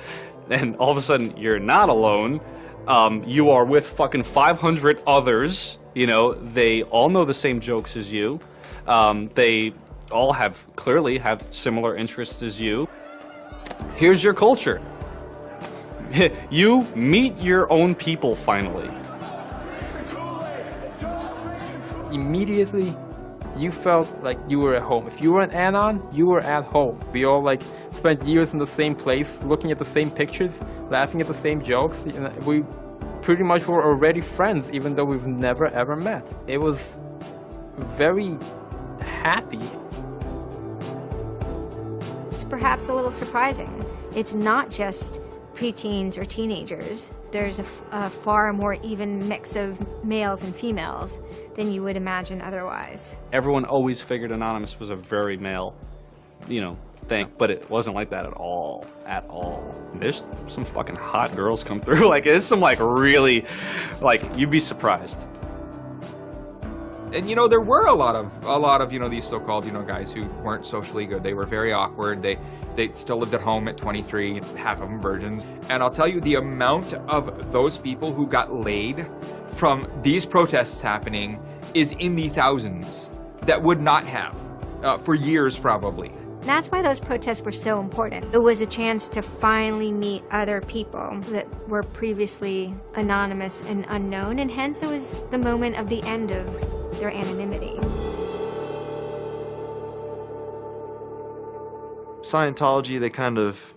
Then all of a sudden you're not alone. You are with fucking 500 others, you know, they all know the same jokes as you. They all clearly have similar interests as you. Here's your culture. You meet your own people finally. immediately you felt like you were at home. If you were an Anon, you were at home. We all like spent years in the same place, looking at the same pictures, laughing at the same jokes. We pretty much were already friends, even though we've never ever met. It was very happy. It's perhaps a little surprising. It's not just preteens or teenagers. There's a far more even mix of males and females than you would imagine otherwise. Everyone always figured Anonymous was a very male, thing, but it wasn't like that at all, There's some fucking hot girls come through, there's some really, you'd be surprised. And there were a lot of these so-called guys who weren't socially good. They were very awkward. They still lived at home at 23, half of them virgins. And I'll tell you, the amount of those people who got laid from these protests happening is in the thousands that would not have for years probably. That's why those protests were so important. It was a chance to finally meet other people that were previously anonymous and unknown, and hence it was the moment of the end of their anonymity. Scientology, they kind of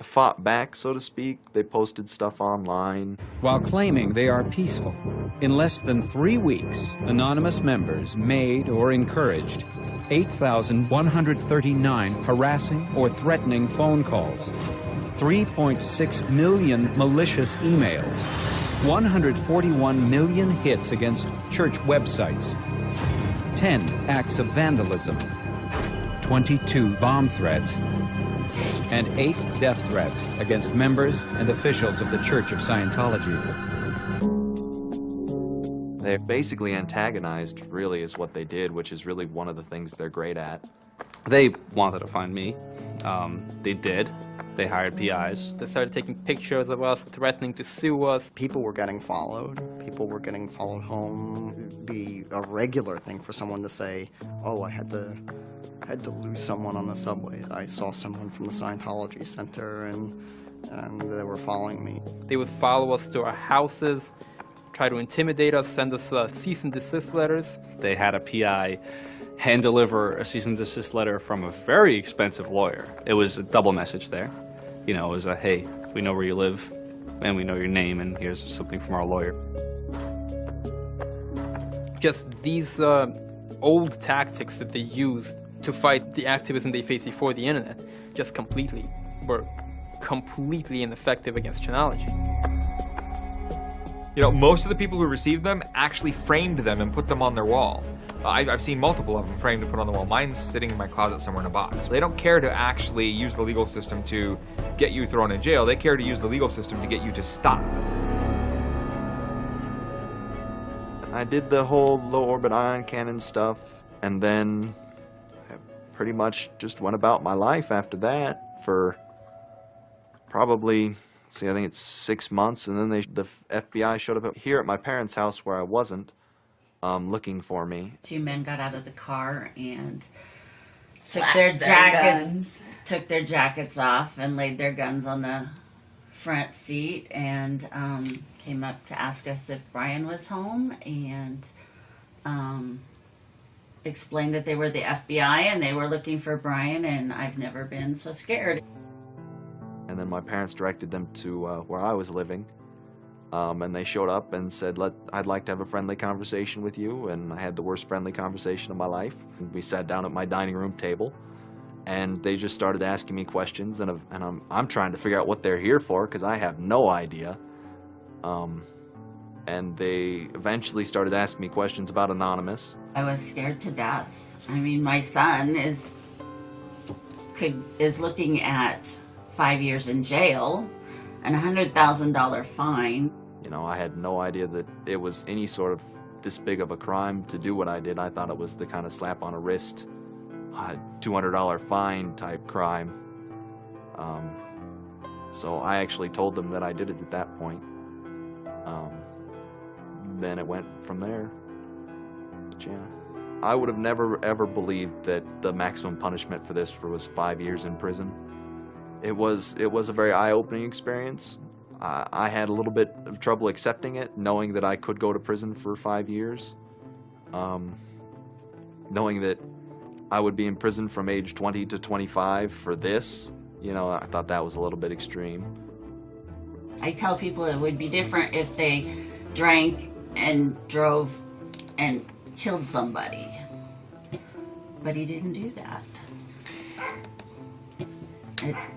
fought back, so to speak. They posted stuff online. While claiming they are peaceful, in less than 3 weeks, anonymous members made or encouraged 8,139 harassing or threatening phone calls, 3.6 million malicious emails, 141 million hits against church websites, 10 acts of vandalism, 22 bomb threats, and 8 death threats against members and officials of the Church of Scientology. They basically antagonized, really, is what they did, which is really one of the things they're great at. They wanted to find me. They did. They hired PIs. They started taking pictures of us, threatening to sue us. People were getting followed. People were getting followed home. It'd be a regular thing for someone to say, oh, I had to lose someone on the subway. I saw someone from the Scientology Center and they were following me. They would follow us to our houses, try to intimidate us, send us cease and desist letters. They had a PI hand deliver a cease and desist letter from a very expensive lawyer. It was a double message there. It was a, hey, we know where you live and we know your name and here's something from our lawyer. Just these old tactics that they used to fight the activism they faced before the internet just were completely ineffective against Chanology. Most of the people who received them actually framed them and put them on their wall. I've seen multiple of them framed and put on the wall. Mine's sitting in my closet somewhere in a box. They don't care to actually use the legal system to get you thrown in jail. They care to use the legal system to get you to stop. I did the whole low orbit ion cannon stuff, and then I pretty much just went about my life after that for probably, I think it's 6 months, and then the FBI showed up here at my parents' house where I wasn't, looking for me. 2 men got out of the car and took Flashed took their jackets off and laid their guns on the front seat and came up to ask us if Brian was home and explained that they were the FBI and they were looking for Brian, and I've never been so scared. And then my parents directed them to where I was living, and they showed up and said, I'd like to have a friendly conversation with you, and I had the worst friendly conversation of my life. And we sat down at my dining room table, and they just started asking me questions, and I'm trying to figure out what they're here for, because I have no idea. And they eventually started asking me questions about Anonymous. I was scared to death. I mean, my son is looking at 5 years in jail and a $100,000 fine. I had no idea that it was any sort of this big of a crime to do what I did. I thought it was the kind of slap on a wrist, $200 fine type crime. So I actually told them that I did it at that point. Then it went from there. But yeah, I would have never ever believed that the maximum punishment for this was 5 years in prison. It was a very eye-opening experience. I had a little bit of trouble accepting it, knowing that I could go to prison for 5 years. Knowing that I would be in prison from age 20 to 25 for this, you know, I thought that was a little bit extreme. I tell people it would be different if they drank and drove and killed somebody. But he didn't do that.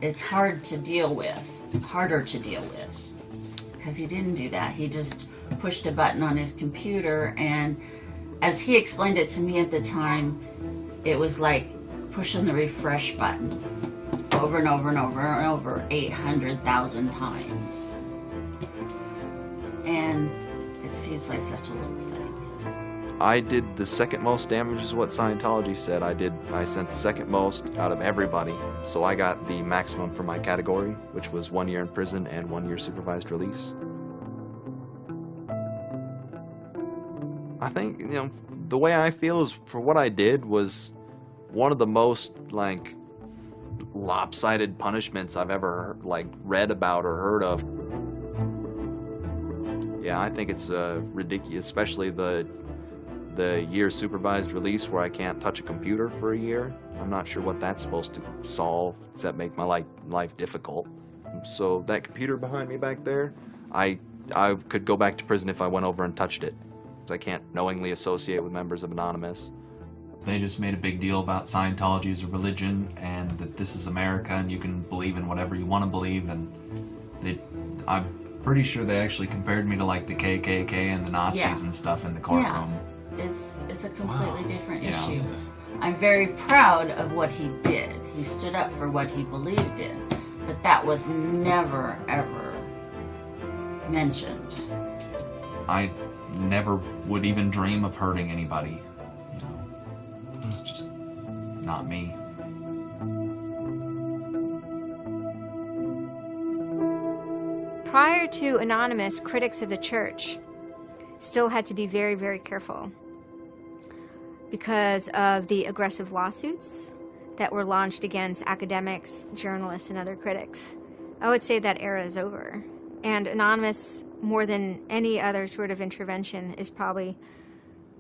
It's hard to deal with, harder to deal with, because he didn't do that. He just pushed a button on his computer, and as he explained it to me at the time, it was like pushing the refresh button over and over and over and over 800,000 times. And it seems like such a little thing. I did the second most damage is what Scientology said. I sent the second most out of everybody. So I got the maximum for my category, which was 1 year in prison and 1 year supervised release. I think, you know, the way I feel is for what I did was one of the most, like, lopsided punishments I've ever, like, read about or heard of. Yeah, I think it's ridiculous, especially the year supervised release where I can't touch a computer for a year. I'm not sure what that's supposed to solve, except make my life difficult. So that computer behind me back there, I could go back to prison if I went over and touched it. I can't knowingly associate with members of Anonymous. They just made a big deal about Scientology as a religion and that this is America and you can believe in whatever you want to believe, and I'm pretty sure they actually compared me to like the KKK and the Nazis and stuff in the courtroom. Yeah, it's a completely different issue. I'm very proud of what he did. He stood up for what he believed in, but that was never, ever mentioned. I never would even dream of hurting anybody. You know, it's just not me. Prior to Anonymous, critics of the church still had to be very, very careful because of the aggressive lawsuits that were launched against academics, journalists, and other critics. I would say that era is over. And Anonymous, more than any other sort of intervention, is probably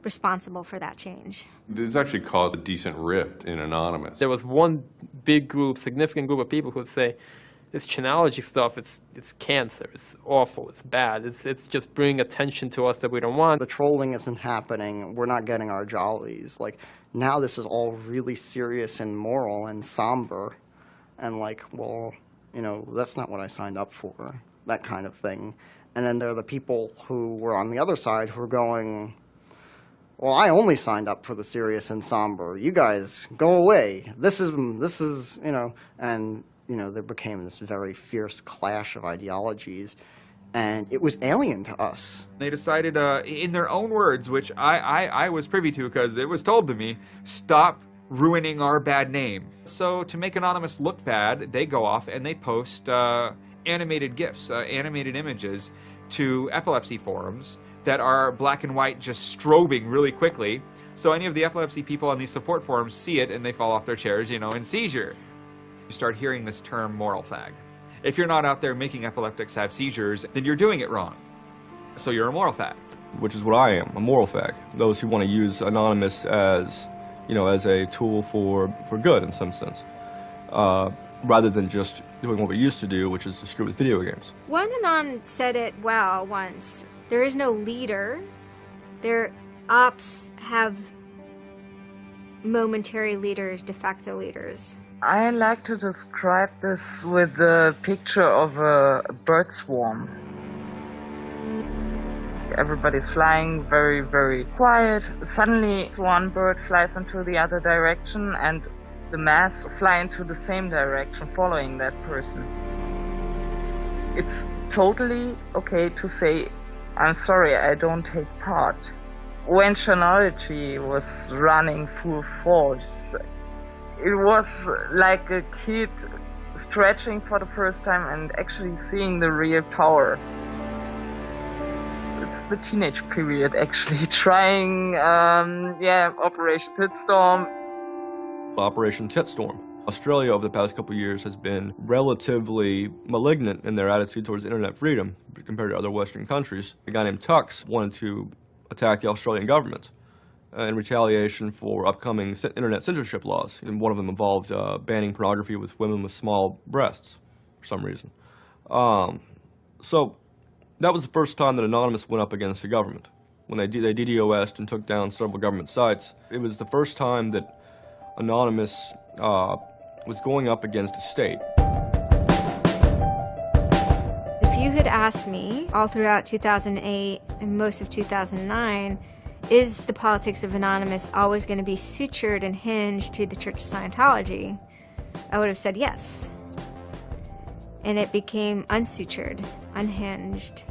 responsible for that change. This actually caused a decent rift in Anonymous. There was one big group, significant group of people who would say, this Chanology stuff, it's cancer, it's awful, it's bad, it's just bringing attention to us that we don't want. The trolling isn't happening, we're not getting our jollies. Like, now this is all really serious and moral and somber, and like, well, you know, that's not what I signed up for, that kind of thing. And then there are the people who were on the other side who are going, well, I only signed up for the serious and somber. You guys, go away. This is, you know, and, you know, there became this very fierce clash of ideologies, and it was alien to us. They decided, in their own words, which I was privy to because it was told to me, stop ruining our bad name. So to make Anonymous look bad, they go off and they post animated GIFs, animated images to epilepsy forums that are black and white just strobing really quickly. So any of the epilepsy people on these support forums see it and they fall off their chairs, you know, in seizure. You start hearing this term moral fag. If you're not out there making epileptics have seizures, then you're doing it wrong. So you're a moral fag. Which is what I am, a moral fag. Those who want to use Anonymous as, you know, as a tool for good in some sense. Rather than just doing what we used to do, which is to screw with video games. One Anon said it well once. There is no leader. Their ops have momentary leaders, de facto leaders. I like to describe this with the picture of a bird swarm. Everybody's flying very, very quiet. Suddenly one bird flies into the other direction and the mass fly into the same direction following that person. It's totally okay to say, I'm sorry, I don't take part. When Chanology was running full force, it was like a kid stretching for the first time and actually seeing the real power. It's the teenage period, actually, trying, Operation Pitstorm. Operation Titstorm. Australia over the past couple of years has been relatively malignant in their attitude towards internet freedom compared to other Western countries. A guy named Tux wanted to attack the Australian government. in retaliation for upcoming internet censorship laws. And one of them involved banning pornography with women with small breasts for some reason. So that was the first time that Anonymous went up against the government. When they DDoS'd and took down several government sites, it was the first time that Anonymous was going up against a state. If you had asked me all throughout 2008 and most of 2009, is the politics of Anonymous always going to be sutured and hinged to the Church of Scientology? I would have said yes. And it became unsutured, unhinged,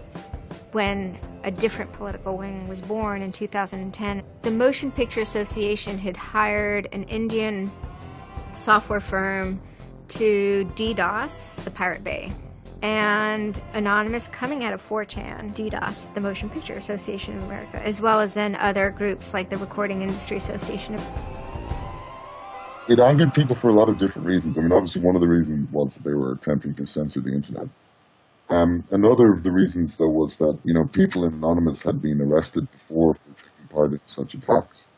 when a different political wing was born in 2010. The Motion Picture Association had hired an Indian software firm to DDoS the Pirate Bay. And Anonymous, coming out of 4chan, DDoS, the Motion Picture Association of America, as well as then other groups like the Recording Industry Association. It angered people for a lot of different reasons. I mean, obviously one of the reasons was that they were attempting to censor the internet. Another of the reasons, though, was that, you know, people in Anonymous had been arrested before for taking part in such attacks,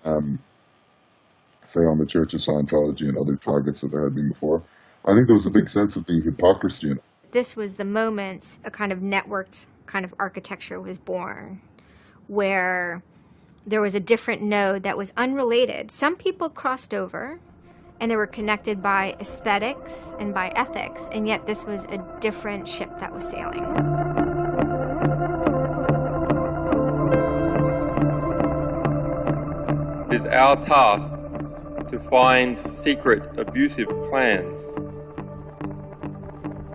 say on the Church of Scientology and other targets that there had been before. I think there was a big sense of the hypocrisy in it. This was the moment a kind of networked kind of architecture was born, where there was a different node that was unrelated. Some people crossed over, and they were connected by aesthetics and by ethics, and yet this was a different ship that was sailing. It is our task to find secret, abusive plans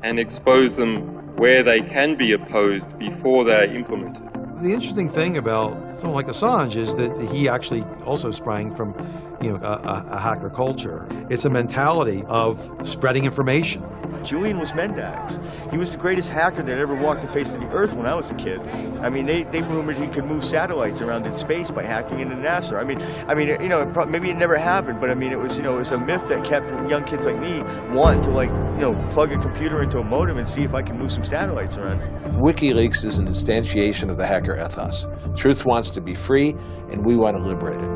and expose them where they can be opposed before they are implemented. The interesting thing about someone like Assange is that he actually also sprang from, you know, a hacker culture. It's a mentality of spreading information. Julian was Mendax. He was the greatest hacker that ever walked the face of the earth when I was a kid. I mean, they rumored he could move satellites around in space by hacking into NASA. I mean, you know, maybe it never happened, but I mean, it was, you know, it was a myth that kept young kids like me wanting to, like, you know, plug a computer into a modem and see if I can move some satellites around. WikiLeaks is an instantiation of the hacker ethos. Truth wants to be free, and we want to liberate it.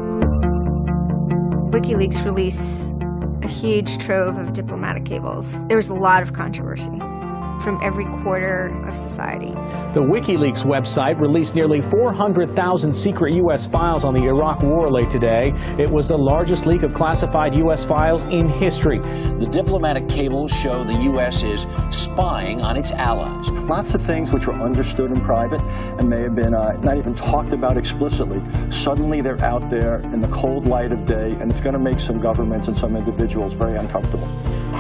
WikiLeaks released a huge trove of diplomatic cables. There was a lot of controversy from every quarter of society. The WikiLeaks website released nearly 400,000 secret U.S. files on the Iraq War late today. It was the largest leak of classified U.S. files in history. The diplomatic cables show the U.S. is spying on its allies. Lots of things which were understood in private and may have been not even talked about explicitly. Suddenly they're out there in the cold light of day, and it's going to make some governments and some individuals very uncomfortable.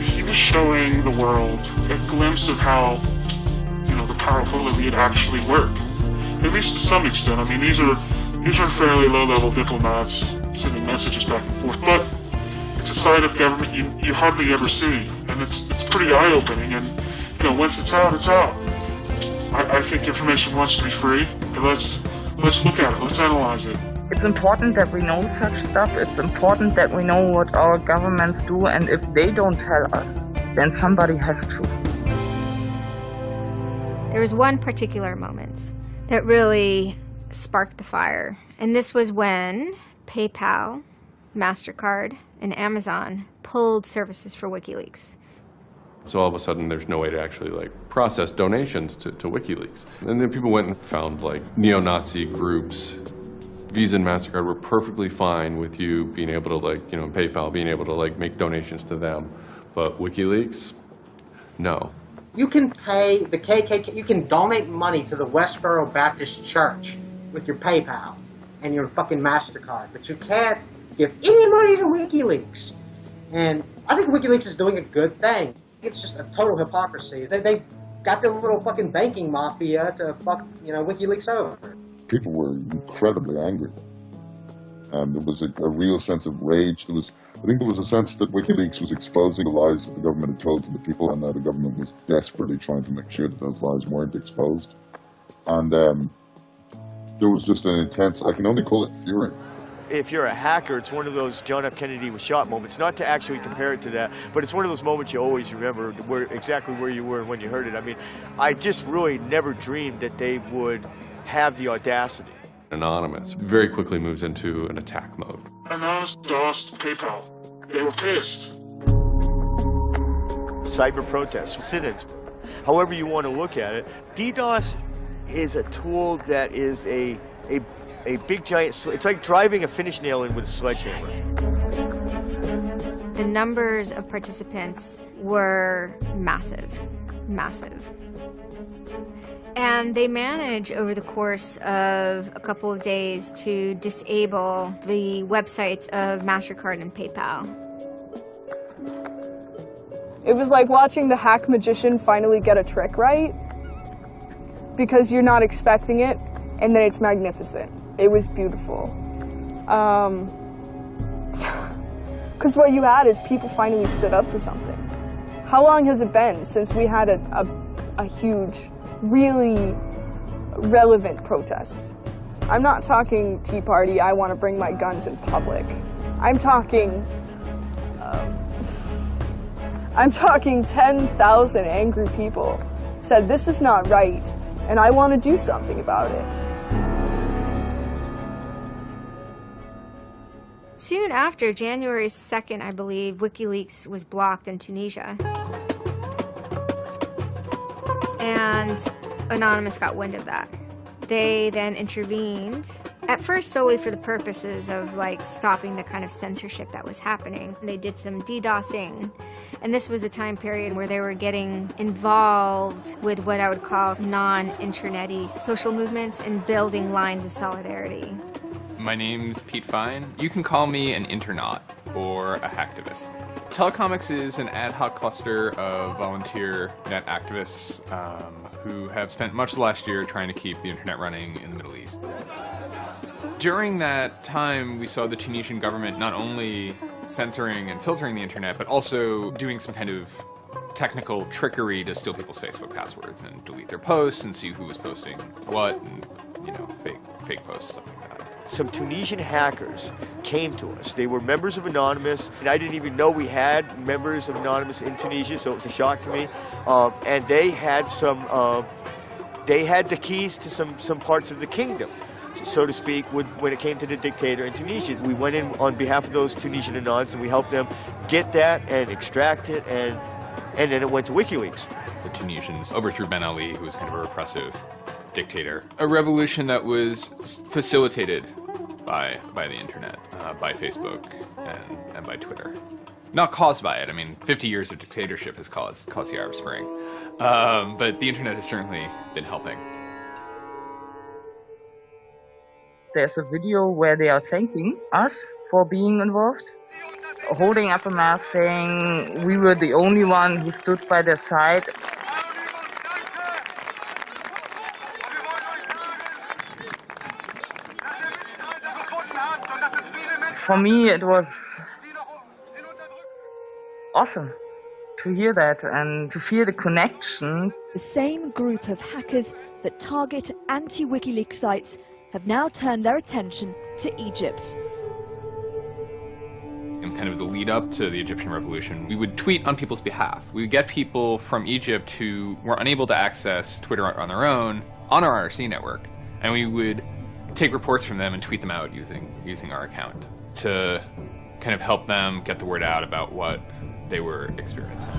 He was showing the world a glimpse of how, you know, the powerful elite actually work, at least to some extent. I mean, these are fairly low-level diplomats sending messages back and forth, but it's a side of government you hardly ever see, and it's pretty eye-opening. And you know, once it's out, it's out. I think information wants to be free, but let's look at it. Let's analyze it. It's important that we know such stuff. It's important that we know what our governments do, and if they don't tell us, then somebody has to. There was one particular moment that really sparked the fire, and this was when PayPal, MasterCard, and Amazon pulled services for WikiLeaks. So all of a sudden there's no way to actually like process donations to WikiLeaks. And then people went and found like neo-Nazi groups. Visa and MasterCard were perfectly fine with you being able to, like, you know, PayPal being able to like make donations to them. But WikiLeaks, no. You can pay the KKK, you can donate money to the Westboro Baptist Church with your PayPal and your fucking MasterCard, but you can't give any money to WikiLeaks. And I think WikiLeaks is doing a good thing. It's just a total hypocrisy. They got their little fucking banking mafia to fuck, you know, WikiLeaks over. People were incredibly angry. There was a real sense of rage. I think there was a sense that WikiLeaks was exposing the lies that the government had told to the people, and that the government was desperately trying to make sure that those lies weren't exposed. And there was just an intense, I can only call it fury. If you're a hacker, it's one of those John F. Kennedy was shot moments, not to actually compare it to that, but it's one of those moments you always remember exactly where you were when you heard it. I mean, I just really never dreamed that they would have the audacity Anonymous very quickly moves into an attack mode. Anonymous DOSed PayPal. They were pissed. Cyber protests, sit-ins, however you want to look at it. DDoS is a tool that is a big giant, it's like driving a finish nail in with a sledgehammer. The numbers of participants were massive, massive. And they managed over the course of a couple of days to disable the websites of MasterCard and PayPal. It was like watching the hack magician finally get a trick right, because you're not expecting it, and then it's magnificent. It was beautiful. Because what you had is people finally stood up for something. How long has it been since we had a huge, really relevant protest? I'm not talking Tea Party, I want to bring my guns in public. I'm talking 10,000 angry people said this is not right, and I want to do something about it. Soon after, January 2nd, I believe, WikiLeaks was blocked in Tunisia. And Anonymous got wind of that. They then intervened, at first solely for the purposes of like stopping the kind of censorship that was happening. They did some DDoSing, and this was a time period where they were getting involved with what I would call non-internet-y social movements and building lines of solidarity. My name's Pete Fine. You can call me an internaut or a hacktivist. Telecomics is an ad hoc cluster of volunteer net activists who have spent much of the last year trying to keep the internet running in the Middle East. During that time, we saw the Tunisian government not only censoring and filtering the internet, but also doing some kind of technical trickery to steal people's Facebook passwords and delete their posts and see who was posting what and, you know, fake posts, stuff like that. Some Tunisian hackers came to us. They were members of Anonymous, and I didn't even know we had members of Anonymous in Tunisia, so it was a shock to me. And they had the keys to some parts of the kingdom, so to speak, when it came to the dictator in Tunisia. We went in on behalf of those Tunisian Anons, and we helped them get that and extract it, and then it went to WikiLeaks. The Tunisians overthrew Ben Ali, who was kind of a repressive dictator. A revolution that was facilitated by the internet, by Facebook and by Twitter. Not caused by it. I mean, 50 years of dictatorship has caused the Arab Spring. But the internet has certainly been helping. There's a video where they are thanking us for being involved, holding up a map saying we were the only one who stood by their side. For me, it was awesome to hear that and to feel the connection. The same group of hackers that target anti-WikiLeaks sites have now turned their attention to Egypt. In kind of the lead up to the Egyptian revolution, we would tweet on people's behalf. We would get people from Egypt who were unable to access Twitter on their own on our IRC network, and we would take reports from them and tweet them out using our account to kind of help them get the word out about what they were experiencing.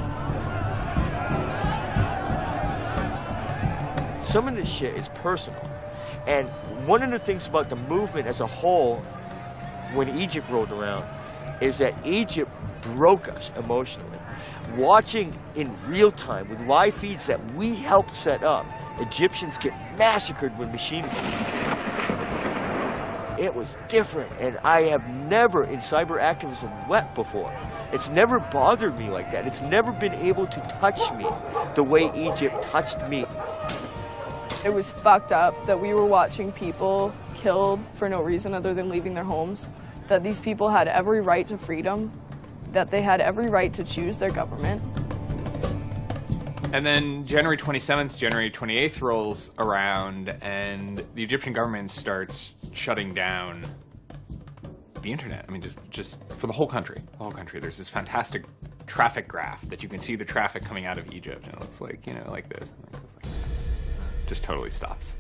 Some of this shit is personal. And one of the things about the movement as a whole, when Egypt rolled around, is that Egypt broke us emotionally. Watching in real time with live feeds that we helped set up, Egyptians get massacred with machine guns. It was different, and I have never in cyber activism wept before. It's never bothered me like that. It's never been able to touch me the way Egypt touched me. It was fucked up that we were watching people killed for no reason other than leaving their homes, that these people had every right to freedom, that they had every right to choose their government. And then January 27th, January 28th rolls around, and the Egyptian government starts shutting down the internet. I mean, just for the whole country. The whole country. There's this fantastic traffic graph that you can see the traffic coming out of Egypt, and it looks like, you know, like this. Just totally stops.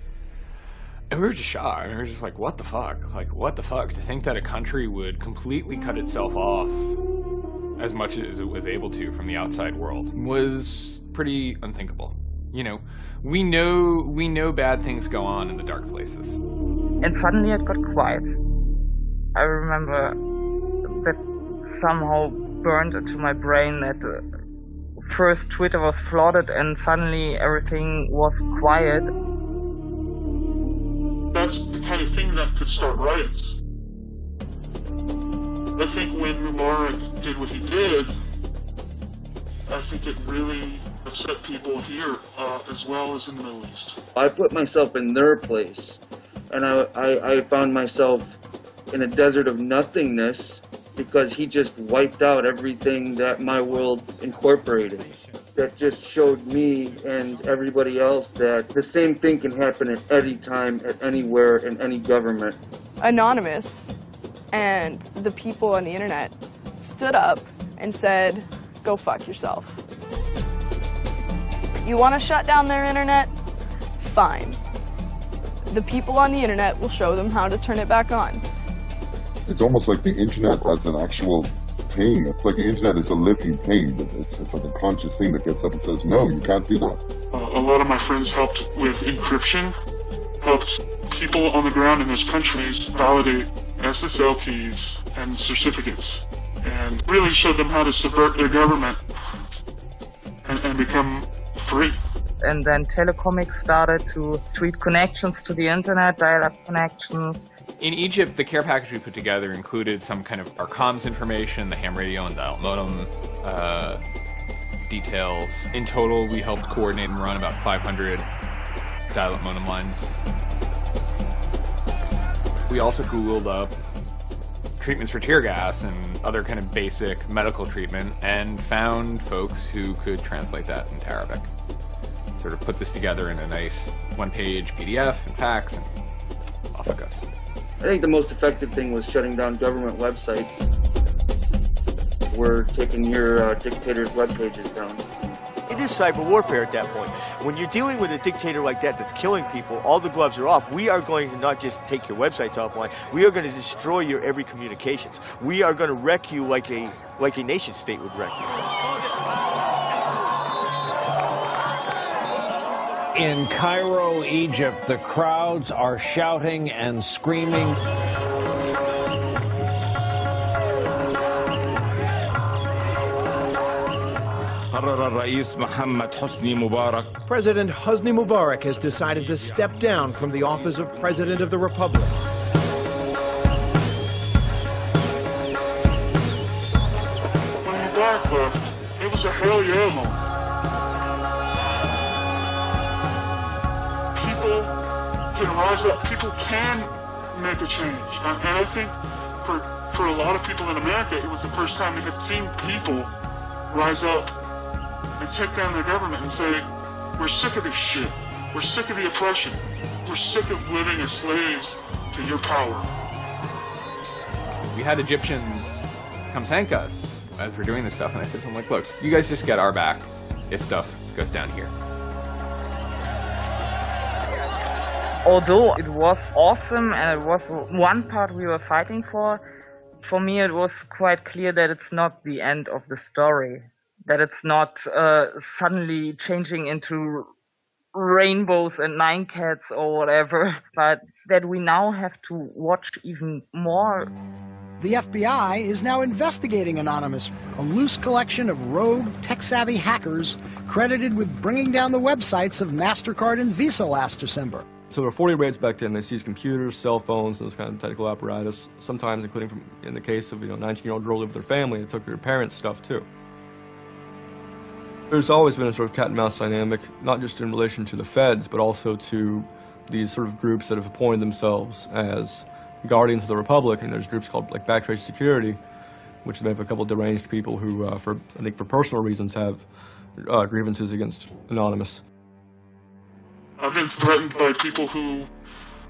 And we were just shocked. I mean, we were just like, what the fuck? Like, what the fuck? To think that a country would completely cut itself off as much as it was able to from the outside world was pretty unthinkable. You know, we know bad things go on in the dark places. And suddenly it got quiet. I remember that somehow burned into my brain that first Twitter was flooded and suddenly everything was quiet. That's the kind of thing that could start riots. I think when Mubarak did what he did, I think it really upset people here as well as in the Middle East. I put myself in their place, and I found myself in a desert of nothingness because he just wiped out everything that my world incorporated. That just showed me and everybody else that the same thing can happen at any time, at anywhere, in any government. Anonymous and the people on the internet stood up and said, go fuck yourself. You want to shut down their internet? Fine. The people on the internet will show them how to turn it back on. It's almost like the internet as an actual thing. It's like the internet is a living thing. It's like a conscious thing that gets up and says, no, you can't do that. A lot of my friends helped with encryption, helped people on the ground in those countries validate SSL keys and certificates, and really showed them how to subvert their government and become free. And then Telecomics started to tweet connections to the internet, dial-up connections. In Egypt, the care package we put together included some kind of our comms information, the ham radio and dial modem details. In total, we helped coordinate and run about 500 dial-up modem lines. We also Googled up treatments for tear gas and other kind of basic medical treatment and found folks who could translate that into Arabic. Sort of put this together in a nice one-page PDF and fax, and off it goes. I think the most effective thing was shutting down government websites. We're taking your dictator's web pages down. It is cyber warfare at that point. When you're dealing with a dictator like that that's killing people, all the gloves are off. We are going to not just take your websites offline, we are going to destroy your every communications. We are going to wreck you like a nation state would wreck you. In Cairo, Egypt, the crowds are shouting and screaming. President Hosni Mubarak has decided to step down from the office of President of the Republic. When Mubarak left, it was a hell yeah moment. People can rise up. People can make a change. And I think for a lot of people in America, it was the first time they had seen people rise up and take down their government and say, we're sick of this shit. We're sick of the oppression. We're sick of living as slaves to your power. We had Egyptians come thank us as we're doing this stuff, and I said to them, like, look, you guys just get our back if stuff goes down here. Although it was awesome and it was one part we were fighting for me it was quite clear that it's not the end of the story. That it's not suddenly changing into rainbows and 9 cats or whatever, but that we now have to watch even more. The FBI is now investigating Anonymous, a loose collection of rogue, tech-savvy hackers credited with bringing down the websites of MasterCard and Visa last December. So there were 40 raids back then. They seized computers, cell phones, and this kind of technical apparatus, sometimes including, in the case of 19-year-olds who lived with their family, they took their parents' stuff too. There's always been a sort of cat-and-mouse dynamic, not just in relation to the feds, but also to these sort of groups that have appointed themselves as guardians of the Republic, and there's groups called like Backtrace Security, which is made up of a couple of deranged people who, I think for personal reasons, have grievances against Anonymous. I've been threatened by people who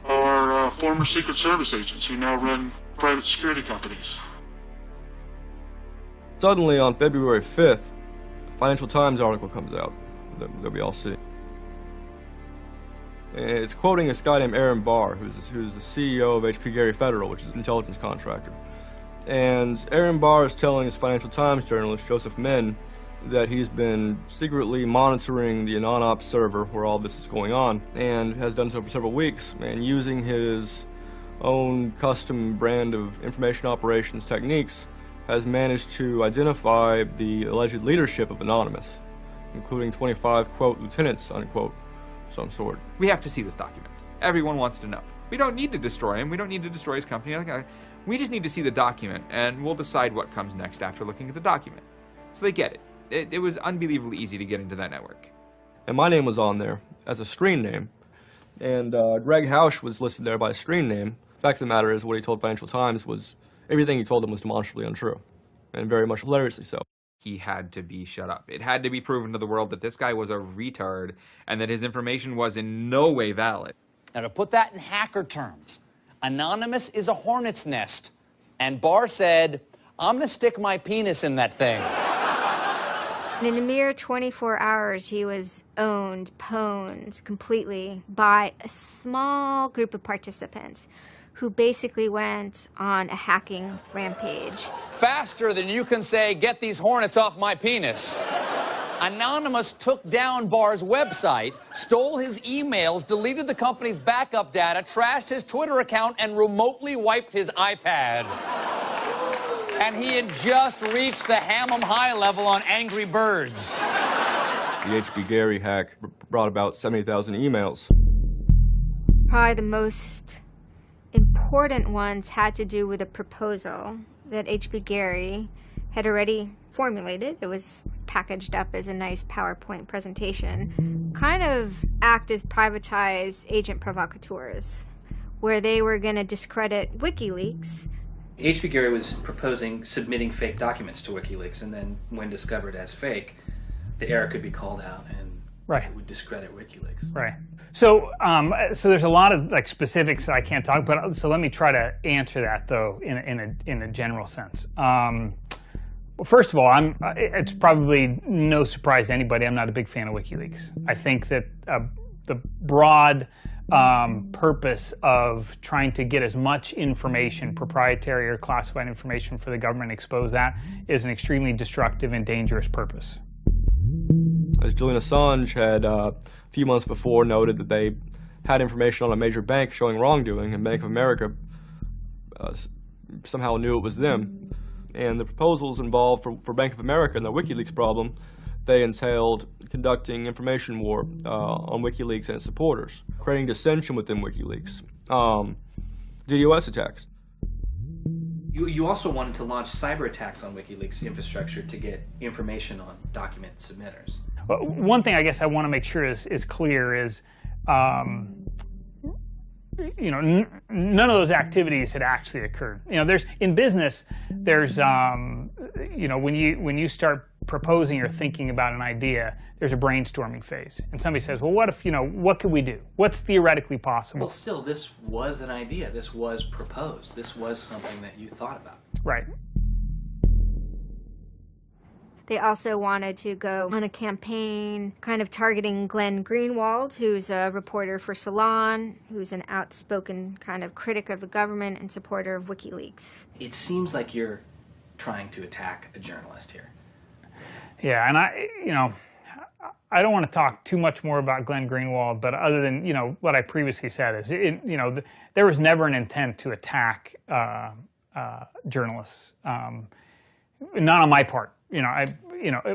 are former Secret Service agents who now run private security companies. Suddenly, on February 5th, a Financial Times article comes out that we all see. And it's quoting this guy named Aaron Barr, who's the CEO of HP Gary Federal, which is an intelligence contractor. And Aaron Barr is telling his Financial Times journalist, Joseph Min, that he's been secretly monitoring the AnonOps server where all this is going on, and has done so for several weeks, and using his own custom brand of information operations techniques, has managed to identify the alleged leadership of Anonymous, including 25, quote, lieutenants, unquote, some sort. We have to see this document. Everyone wants to know. We don't need to destroy him. We don't need to destroy his company. We just need to see the document, and we'll decide what comes next after looking at the document. So they get it. It was unbelievably easy to get into that network. And my name was on there as a screen name, and Greg Hausch was listed there by a screen name. The fact of the matter is, what he told Financial Times was, everything he told them was demonstrably untrue, and very much hilariously so. He had to be shut up. It had to be proven to the world that this guy was a retard, and that his information was in no way valid. Now, to put that in hacker terms, Anonymous is a hornet's nest, and Barr said, I'm gonna stick my penis in that thing. In a mere 24 hours, he was owned, pwned completely by a small group of participants who basically went on a hacking rampage. Faster than you can say, get these hornets off my penis. Anonymous took down Barr's website, stole his emails, deleted the company's backup data, trashed his Twitter account, and remotely wiped his iPad. And he had just reached the Hammam high level on Angry Birds. The HB Gary hack brought about 70,000 emails. Probably the most important ones had to do with a proposal that HB Gary had already formulated. It was packaged up as a nice PowerPoint presentation. Kind of act as privatized agent provocateurs, where they were going to discredit WikiLeaks. HB Gary was proposing submitting fake documents to WikiLeaks, and then when discovered as fake, the error could be called out and it would discredit WikiLeaks. Right. So, so there's a lot of specifics that I can't talk about. So let me try to answer that though in a general sense. Well, first of all, it's probably no surprise to anybody. I'm not a big fan of WikiLeaks. I think that the broad purpose of trying to get as much information, proprietary or classified information for the government, and expose that is an extremely destructive and dangerous purpose. As Julian Assange had a few months before noted that they had information on a major bank showing wrongdoing, and Bank of America somehow knew it was them. And the proposals involved for Bank of America and the WikiLeaks problem, they entailed conducting information war on WikiLeaks and its supporters, creating dissension within WikiLeaks, DDoS attacks. You also wanted to launch cyber attacks on WikiLeaks infrastructure to get information on document submitters. Well, one thing I guess I want to make sure is clear is, you know, none of those activities had actually occurred. You know, in business, there's, you know, when you start proposing or thinking about an idea, there's a brainstorming phase. And somebody says, well, what if, you know, what could we do? What's theoretically possible? Well, still, this was an idea. This was proposed. This was something that you thought about. Right. They also wanted to go on a campaign kind of targeting Glenn Greenwald, who's a reporter for Salon, who's an outspoken kind of critic of the government and supporter of WikiLeaks. It seems like you're trying to attack a journalist here. Yeah, and I don't want to talk too much more about Glenn Greenwald, but other than, you know, what I previously said is, you know, there was never an intent to attack journalists, not on my part. You know,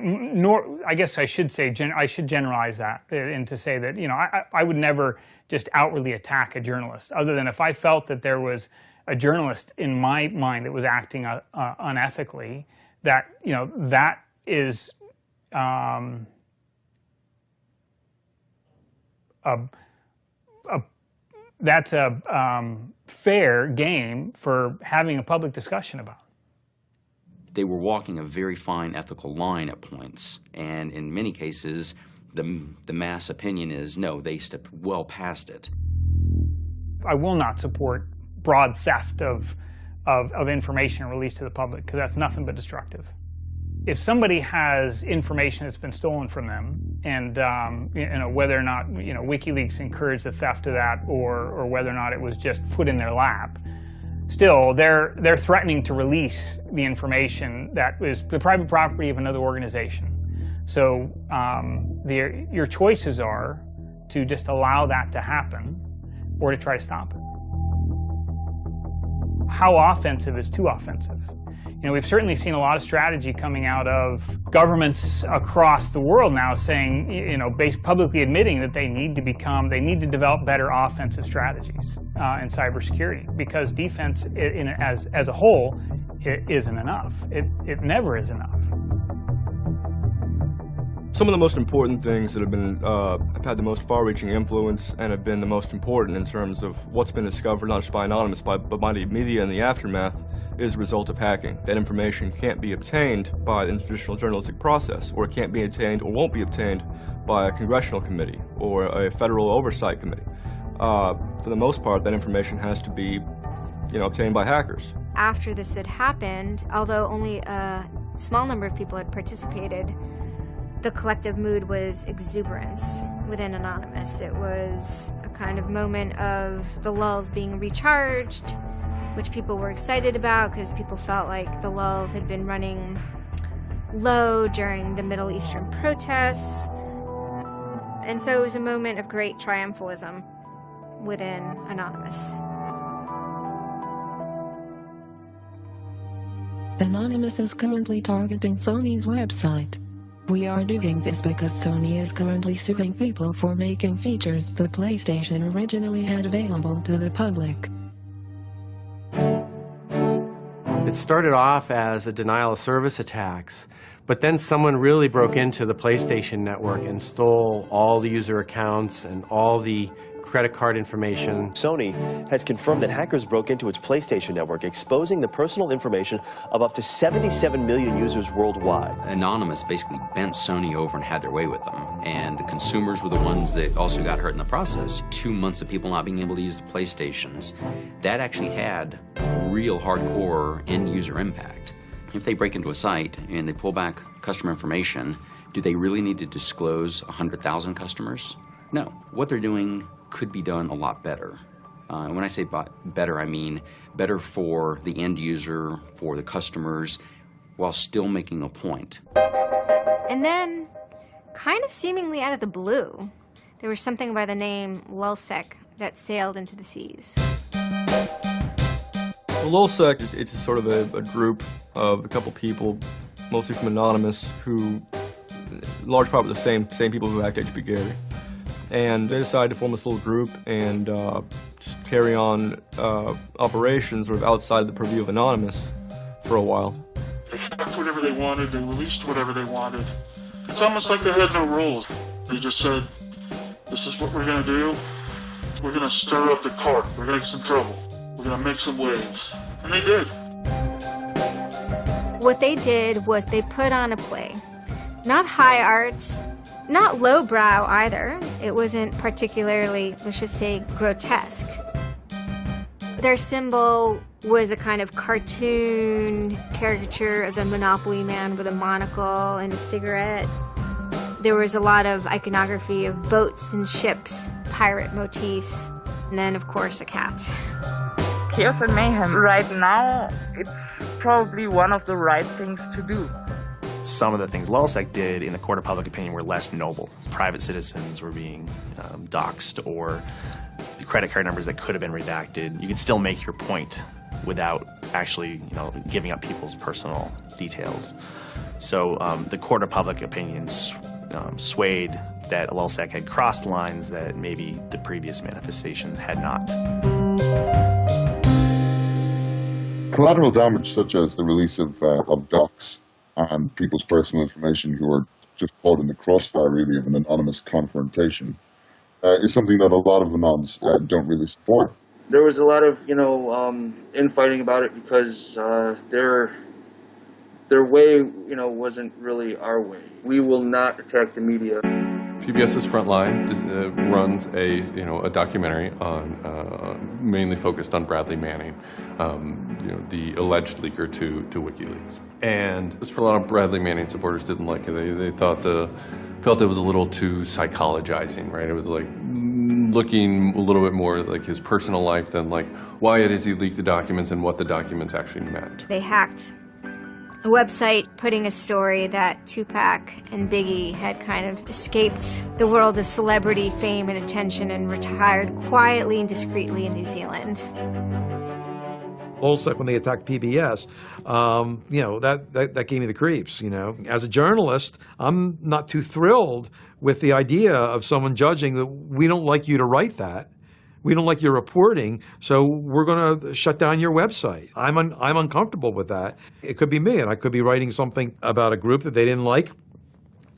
nor I guess I should say I should generalize that and to say that, you know, I would never just outwardly attack a journalist, other than if I felt that there was a journalist in my mind that was acting unethically. That, you know, that is that's a fair game for having a public discussion about. They were walking a very fine ethical line at points, and in many cases, the mass opinion is, no, they stepped well past it. I will not support broad theft of information released to the public, because that's nothing but destructive. if somebody has information that's been stolen from them, and whether or not WikiLeaks encouraged the theft of that, or whether or not it was just put in their lap, still they're threatening to release the information that is the private property of another organization. So your choices are to just allow that to happen, or to try to stop it. How offensive is too offensive? We've certainly seen a lot of strategy coming out of governments across the world now saying, publicly admitting that they need to develop better offensive strategies in cybersecurity, because defense as a whole, it isn't enough. It never is enough. Some of the most important things that have had the most far-reaching influence and have been the most important in terms of what's been discovered, not just by Anonymous, but by the media in the aftermath, is the result of hacking. That information can't be obtained by the traditional journalistic process, or it can't be obtained or won't be obtained by a congressional committee or a federal oversight committee. For the most part, that information has to be, obtained by hackers. After this had happened, although only a small number of people had participated, the collective mood was exuberance within Anonymous. It was a kind of moment of the lulls being recharged, which people were excited about because people felt like the lulls had been running low during the Middle Eastern protests. And so it was a moment of great triumphalism within Anonymous. Anonymous is currently targeting Sony's website. We are doing this because Sony is currently suing people for making features the PlayStation originally had available to the public. It started off as a denial of service attacks, but then someone really broke into the PlayStation network and stole all the user accounts and all the credit card information. Sony has confirmed that hackers broke into its PlayStation network, exposing the personal information of up to 77 million users worldwide. Anonymous basically bent Sony over and had their way with them, and the consumers were the ones that also got hurt in the process. 2 months of people not being able to use the PlayStations, that actually had real hardcore end-user impact. If they break into a site and they pull back customer information, do they really need to disclose 100,000 customers? No. What they're doing could be done a lot better. And when I say better, I mean better for the end user, for the customers, while still making a point. And then, kind of seemingly out of the blue, there was something by the name LulzSec that sailed into the seas. Well, LulzSec, it's sort of a group of a couple people, mostly from Anonymous, who, large part, were the same people who hacked HP Gary. And they decided to form this little group and just carry on operations sort of outside the purview of Anonymous for a while. They hacked whatever they wanted, they released whatever they wanted. It's almost like they had no rules. They just said, this is what we're going to do. We're going to stir up the cart. We're going to get some trouble. We're going to make some waves. And they did. What they did was they put on a play. Not high arts, not lowbrow either. It wasn't particularly, let's just say, grotesque. Their symbol was a kind of cartoon caricature of the Monopoly man with a monocle and a cigarette. There was a lot of iconography of boats and ships, pirate motifs, and then, of course, a cat. Chaos and mayhem. Right now, it's probably one of the right things to do. Some of the things LulzSec did in the court of public opinion were less noble. Private citizens were being doxxed, or the credit card numbers that could have been redacted. You could still make your point without actually, giving up people's personal details. So the court of public opinion swayed that LulzSec had crossed lines that maybe the previous manifestation had not. Collateral damage, such as the release of docs and people's personal information who are just caught in the crossfire, really, of an anonymous confrontation, is something that a lot of anons don't really support. There was a lot of, infighting about it because their way, wasn't really our way. We will not attack the media. PBS's Frontline runs a documentary on mainly focused on Bradley Manning, the alleged leaker to WikiLeaks. And for a lot of Bradley Manning supporters didn't like it. They felt it was a little too psychologizing, right? It was like looking a little bit more like his personal life than like why it is he leaked the documents and what the documents actually meant. They hacked a website putting a story that Tupac and Biggie had kind of escaped the world of celebrity fame and attention and retired quietly and discreetly in New Zealand. Also, when they attacked PBS, that gave me the creeps, As a journalist, I'm not too thrilled with the idea of someone judging that we don't like you to write that. We don't like your reporting, so we're going to shut down your website. I'm uncomfortable with that. It could be me, and I could be writing something about a group that they didn't like.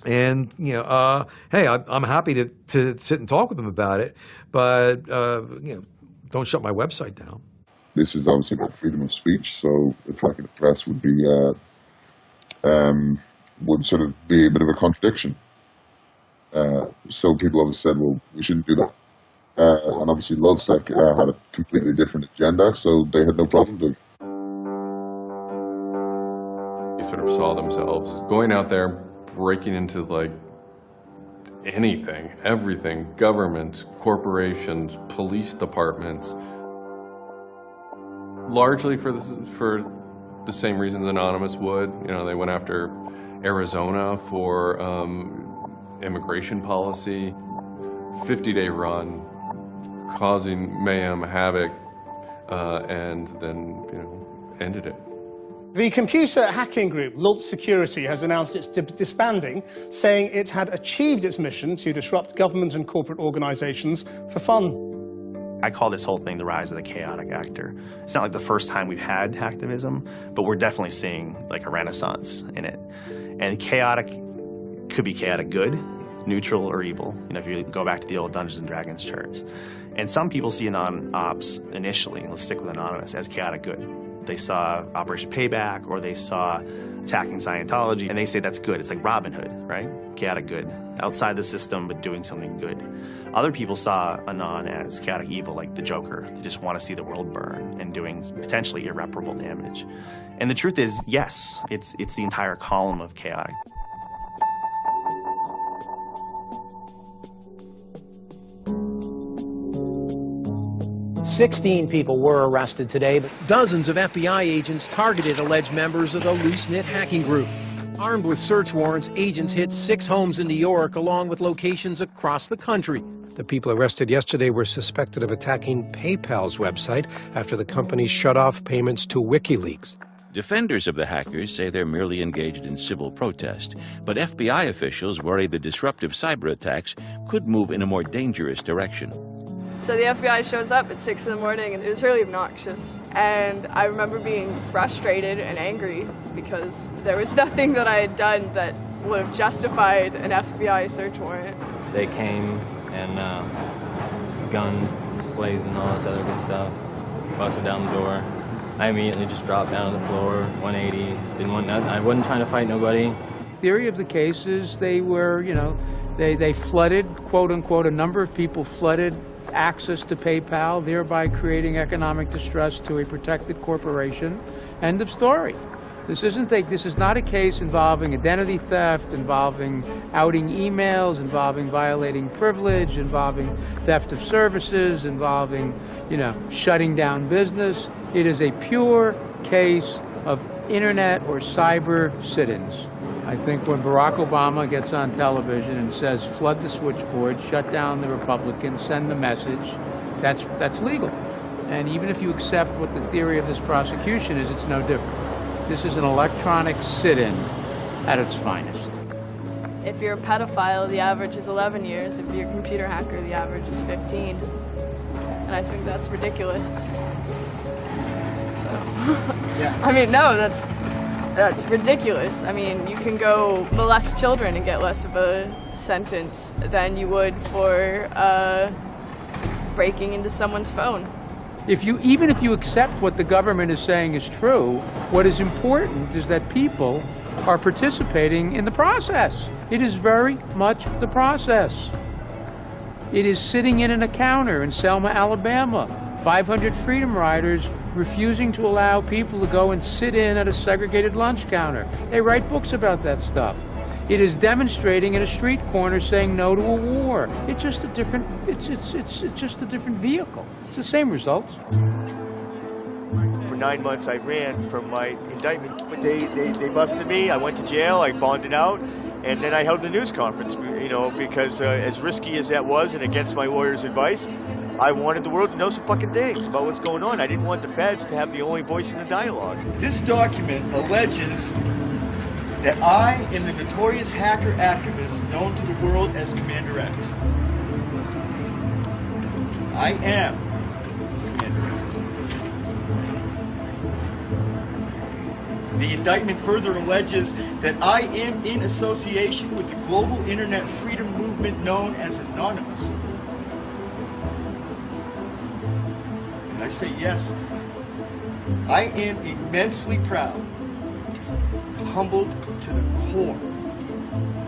And, hey, I'm happy to sit and talk with them about it, but, don't shut my website down. This is obviously about freedom of speech, so attacking the press would be would sort of be a bit of a contradiction. So people always said, well, we shouldn't do that. And obviously LulzSec had a completely different agenda, so they had no problem doing it. They sort of saw themselves going out there, breaking into like anything, everything, governments, corporations, police departments, largely for the same reasons Anonymous would. They went after Arizona for immigration policy, 50-day run, causing mayhem, havoc, and then, ended it. The computer hacking group, Lulz Security, has announced it's disbanding, saying it had achieved its mission to disrupt government and corporate organizations for fun. I call this whole thing the rise of the chaotic actor. It's not like the first time we've had hacktivism, but we're definitely seeing like a renaissance in it. And chaotic could be chaotic good, neutral, or evil. If you go back to the old Dungeons & Dragons charts. And some people see Anon-Ops initially, let's stick with Anonymous, as chaotic good. They saw Operation Payback, or they saw attacking Scientology, and they say that's good. It's like Robin Hood, right? Chaotic good. Outside the system, but doing something good. Other people saw Anon as chaotic evil, like the Joker. They just want to see the world burn and doing potentially irreparable damage. And the truth is, yes, it's the entire column of chaotic. "16 people were arrested today, but dozens of FBI agents targeted alleged members of the loose-knit hacking group. Armed with search warrants, agents hit 6 homes in New York, along with locations across the country. The people arrested yesterday were suspected of attacking PayPal's website after the company shut off payments to WikiLeaks. Defenders of the hackers say they're merely engaged in civil protest, but FBI officials worry the disruptive cyber attacks could move in a more dangerous direction. So the FBI shows up at 6 in the morning, and it was really obnoxious. And I remember being frustrated and angry because there was nothing that I had done that would have justified an FBI search warrant. They came and guns blazing and all this other good stuff, busted down the door. I immediately just dropped down to the floor, 180, didn't want nothing. I wasn't trying to fight nobody. Theory of the case is they were, they flooded, quote unquote, a number of people flooded access to PayPal, thereby creating economic distress to a protected corporation. End of story. This is not a case involving identity theft, involving outing emails, involving violating privilege, involving theft of services, involving, shutting down business. It is a pure case of internet or cyber sit-ins. I think when Barack Obama gets on television and says, flood the switchboard, shut down the Republicans, send the message, that's legal. And even if you accept what the theory of this prosecution is, it's no different. This is an electronic sit-in at its finest. If you're a pedophile, the average is 11 years. If you're a computer hacker, the average is 15. And I think that's ridiculous. So, yeah. I mean, no, that's ridiculous. I mean, you can go molest children and get less of a sentence than you would for breaking into someone's phone. Even if you accept what the government is saying is true, what is important is that people are participating in the process. It is very much the process. It is sitting in an encounter in Selma, Alabama. 500 Freedom Riders refusing to allow people to go and sit in at a segregated lunch counter. They write books about that stuff. It is demonstrating in a street corner saying no to a war. It's just a different, it's just a different vehicle. It's the same results. For 9 months I ran from my indictment, but they busted me. I went to jail, I bonded out, and then I held a news conference, you know, because as risky as that was and against my lawyer's advice, I wanted the world to know some fucking things about what's going on. I didn't want the feds to have the only voice in the dialogue. This document alleges that I am the notorious hacker activist known to the world as Commander X. I am Commander X. The indictment further alleges that I am in association with the global internet freedom movement known as Anonymous. And I say yes, I am immensely proud, humbled to the core,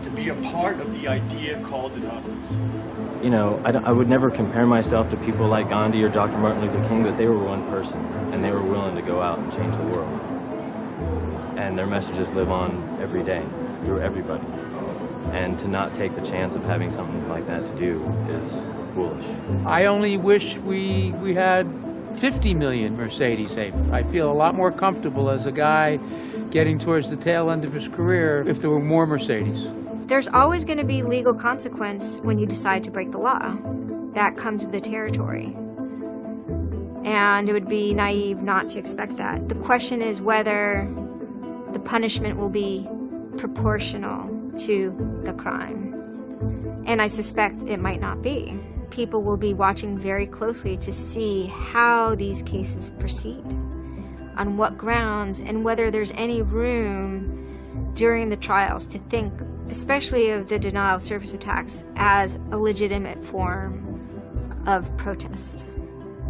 to be a part of the idea called Anonymous. You know, I would never compare myself to people like Gandhi or Dr. Martin Luther King, but they were one person, and they were willing to go out and change the world. And their messages live on every day, through everybody. And to not take the chance of having something like that to do is foolish. I only wish we had 50 million Mercedes. I'd feel a lot more comfortable as a guy getting towards the tail end of his career if there were more Mercedes. There's always going to be legal consequence when you decide to break the law. That comes with the territory. And it would be naive not to expect that. The question is whether the punishment will be proportional to the crime. And I suspect it might not be. People will be watching very closely to see how these cases proceed, on what grounds, and whether there's any room during the trials to think, especially of the denial of service attacks, as a legitimate form of protest.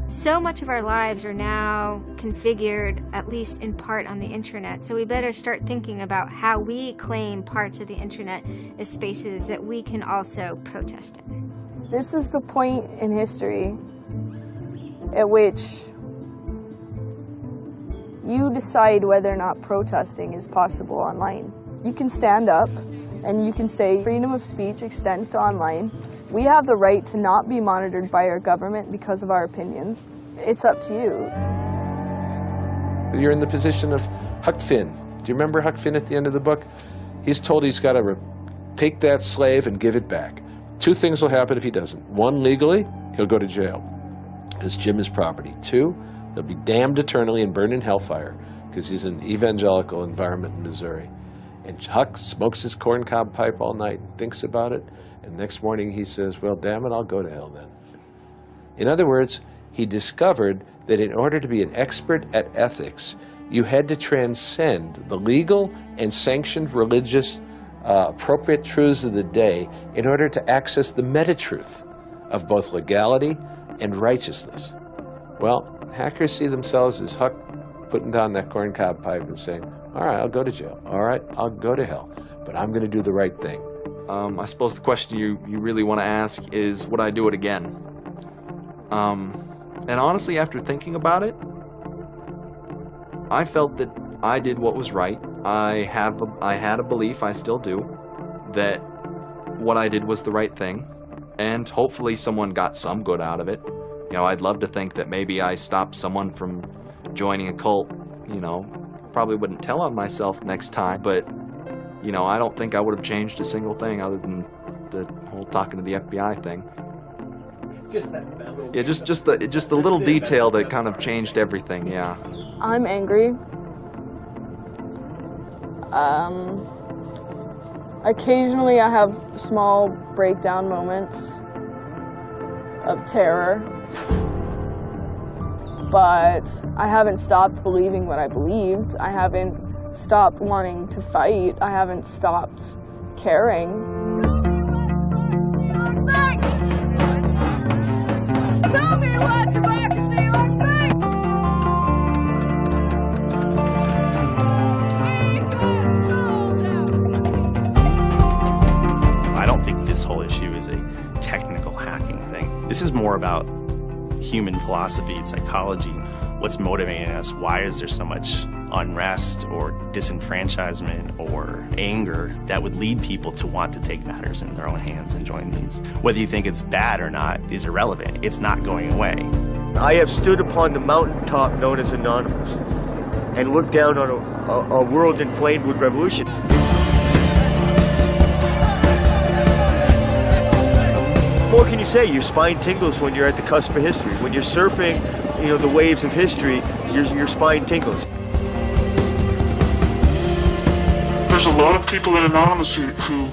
So much of our lives are now configured, at least in part, on the internet, so we better start thinking about how we claim parts of the internet as spaces that we can also protest in. This is the point in history at which you decide whether or not protesting is possible online. You can stand up and you can say freedom of speech extends to online. We have the right to not be monitored by our government because of our opinions. It's up to you. You're in the position of Huck Finn. Do you remember Huck Finn at the end of the book? He's told he's got to take that slave and give it back. Two things will happen if he doesn't. One, legally, he'll go to jail because Jim is property. Two, he'll be damned eternally and burned in hellfire because he's in an evangelical environment in Missouri. And Huck smokes his corncob pipe all night and thinks about it, and next morning he says, well, damn it, I'll go to hell then. In other words, he discovered that in order to be an expert at ethics, you had to transcend the legal and sanctioned religious appropriate truths of the day in order to access the meta-truth of both legality and righteousness. Well, hackers see themselves as Huck putting down that corncob pipe and saying, all right, I'll go to jail. All right, I'll go to hell, but I'm going to do the right thing. I suppose the question you really want to ask is, would I do it again? And honestly, after thinking about it, I felt that I did what was right. I had a belief, I still do, that what I did was the right thing, and hopefully someone got some good out of it. You know, I'd love to think that maybe I stopped someone from joining a cult. You know, probably wouldn't tell on myself next time, but you know, I don't think I would have changed a single thing other than the whole talking to the FBI thing. Just that little Yeah, just the little detail that kind of changed everything. Yeah. I'm angry. Occasionally I have small breakdown moments of terror, but I haven't stopped believing what I believed. I haven't stopped wanting to fight. I haven't stopped caring. Show me what democracy looks like! We got so more about human philosophy and psychology. What's motivating us? Why is there so much unrest or disenfranchisement or anger that would lead people to want to take matters in their own hands and join these? Whether you think it's bad or not is irrelevant. It's not going away. I have stood upon the mountaintop known as Anonymous and looked down on a world inflamed with revolution. What can you say? Your spine tingles when you're at the cusp of history. When you're surfing, the waves of history, your spine tingles. There's a lot of people in Anonymous who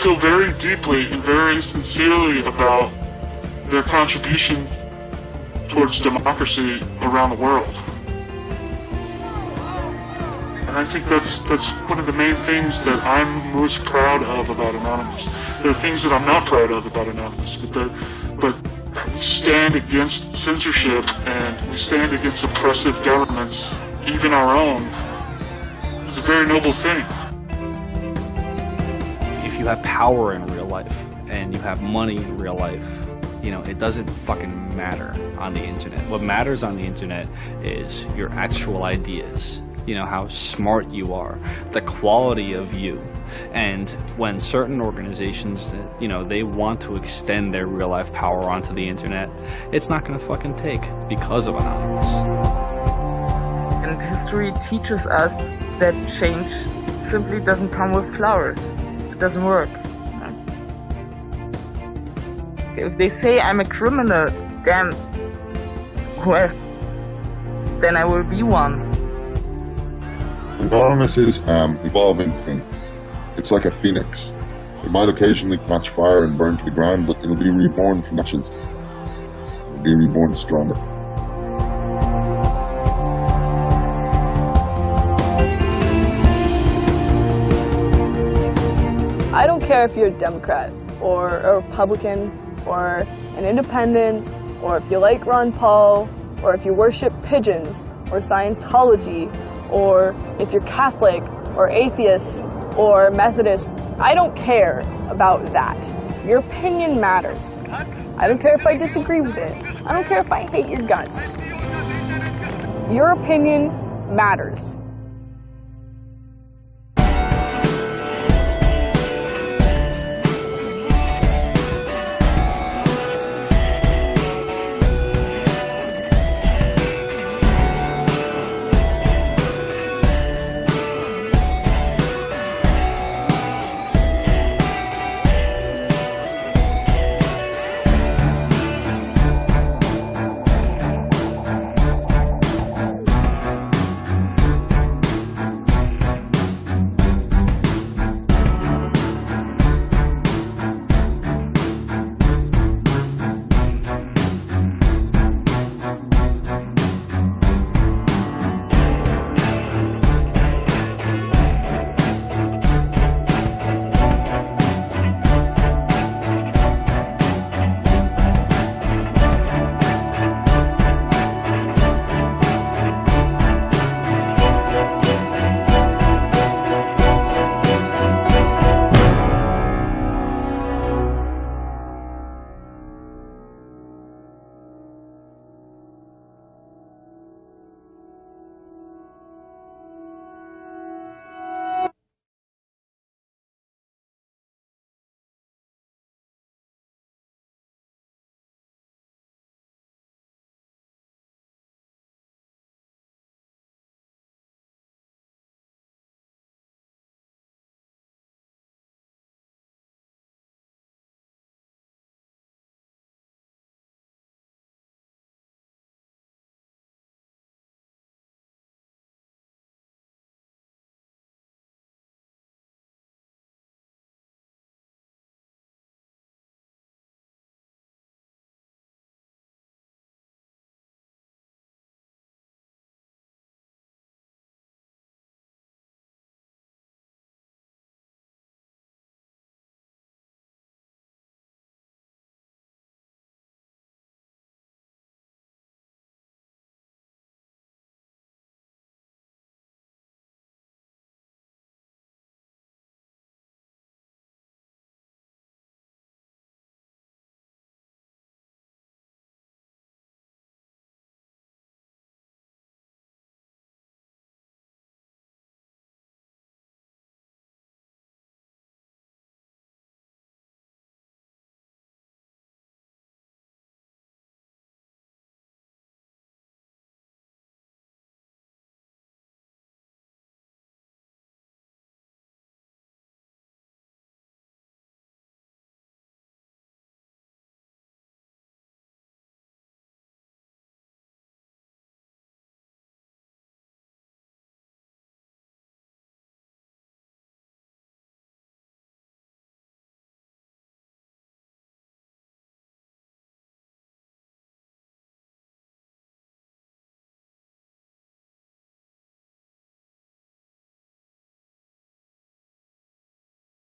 feel very deeply and very sincerely about their contribution towards democracy around the world. And I think that's one of the main things that I'm most proud of about Anonymous. There are things that I'm not proud of about Anonymous, but we stand against censorship and we stand against oppressive governments, even our own. It's a very noble thing. If you have power in real life and you have money in real life, it doesn't fucking matter on the internet. What matters on the internet is your actual ideas. How smart you are, the quality of you. And when certain organizations that, they want to extend their real life power onto the internet, it's not gonna fucking take because of Anonymous. And history teaches us that change simply doesn't come with flowers. It doesn't work. If they say I'm a criminal, damn, well, then I will be one. Anonymous is an evolving thing. It's like a phoenix. It might occasionally catch fire and burn to the ground, but it'll be reborn from ashes. It'll be reborn stronger. I don't care if you're a Democrat or a Republican or an independent, or if you like Ron Paul, or if you worship pigeons or Scientology, or if you're Catholic or atheist or Methodist. I don't care about that. Your opinion matters. I don't care if I disagree with it. I don't care if I hate your guts. Your opinion matters.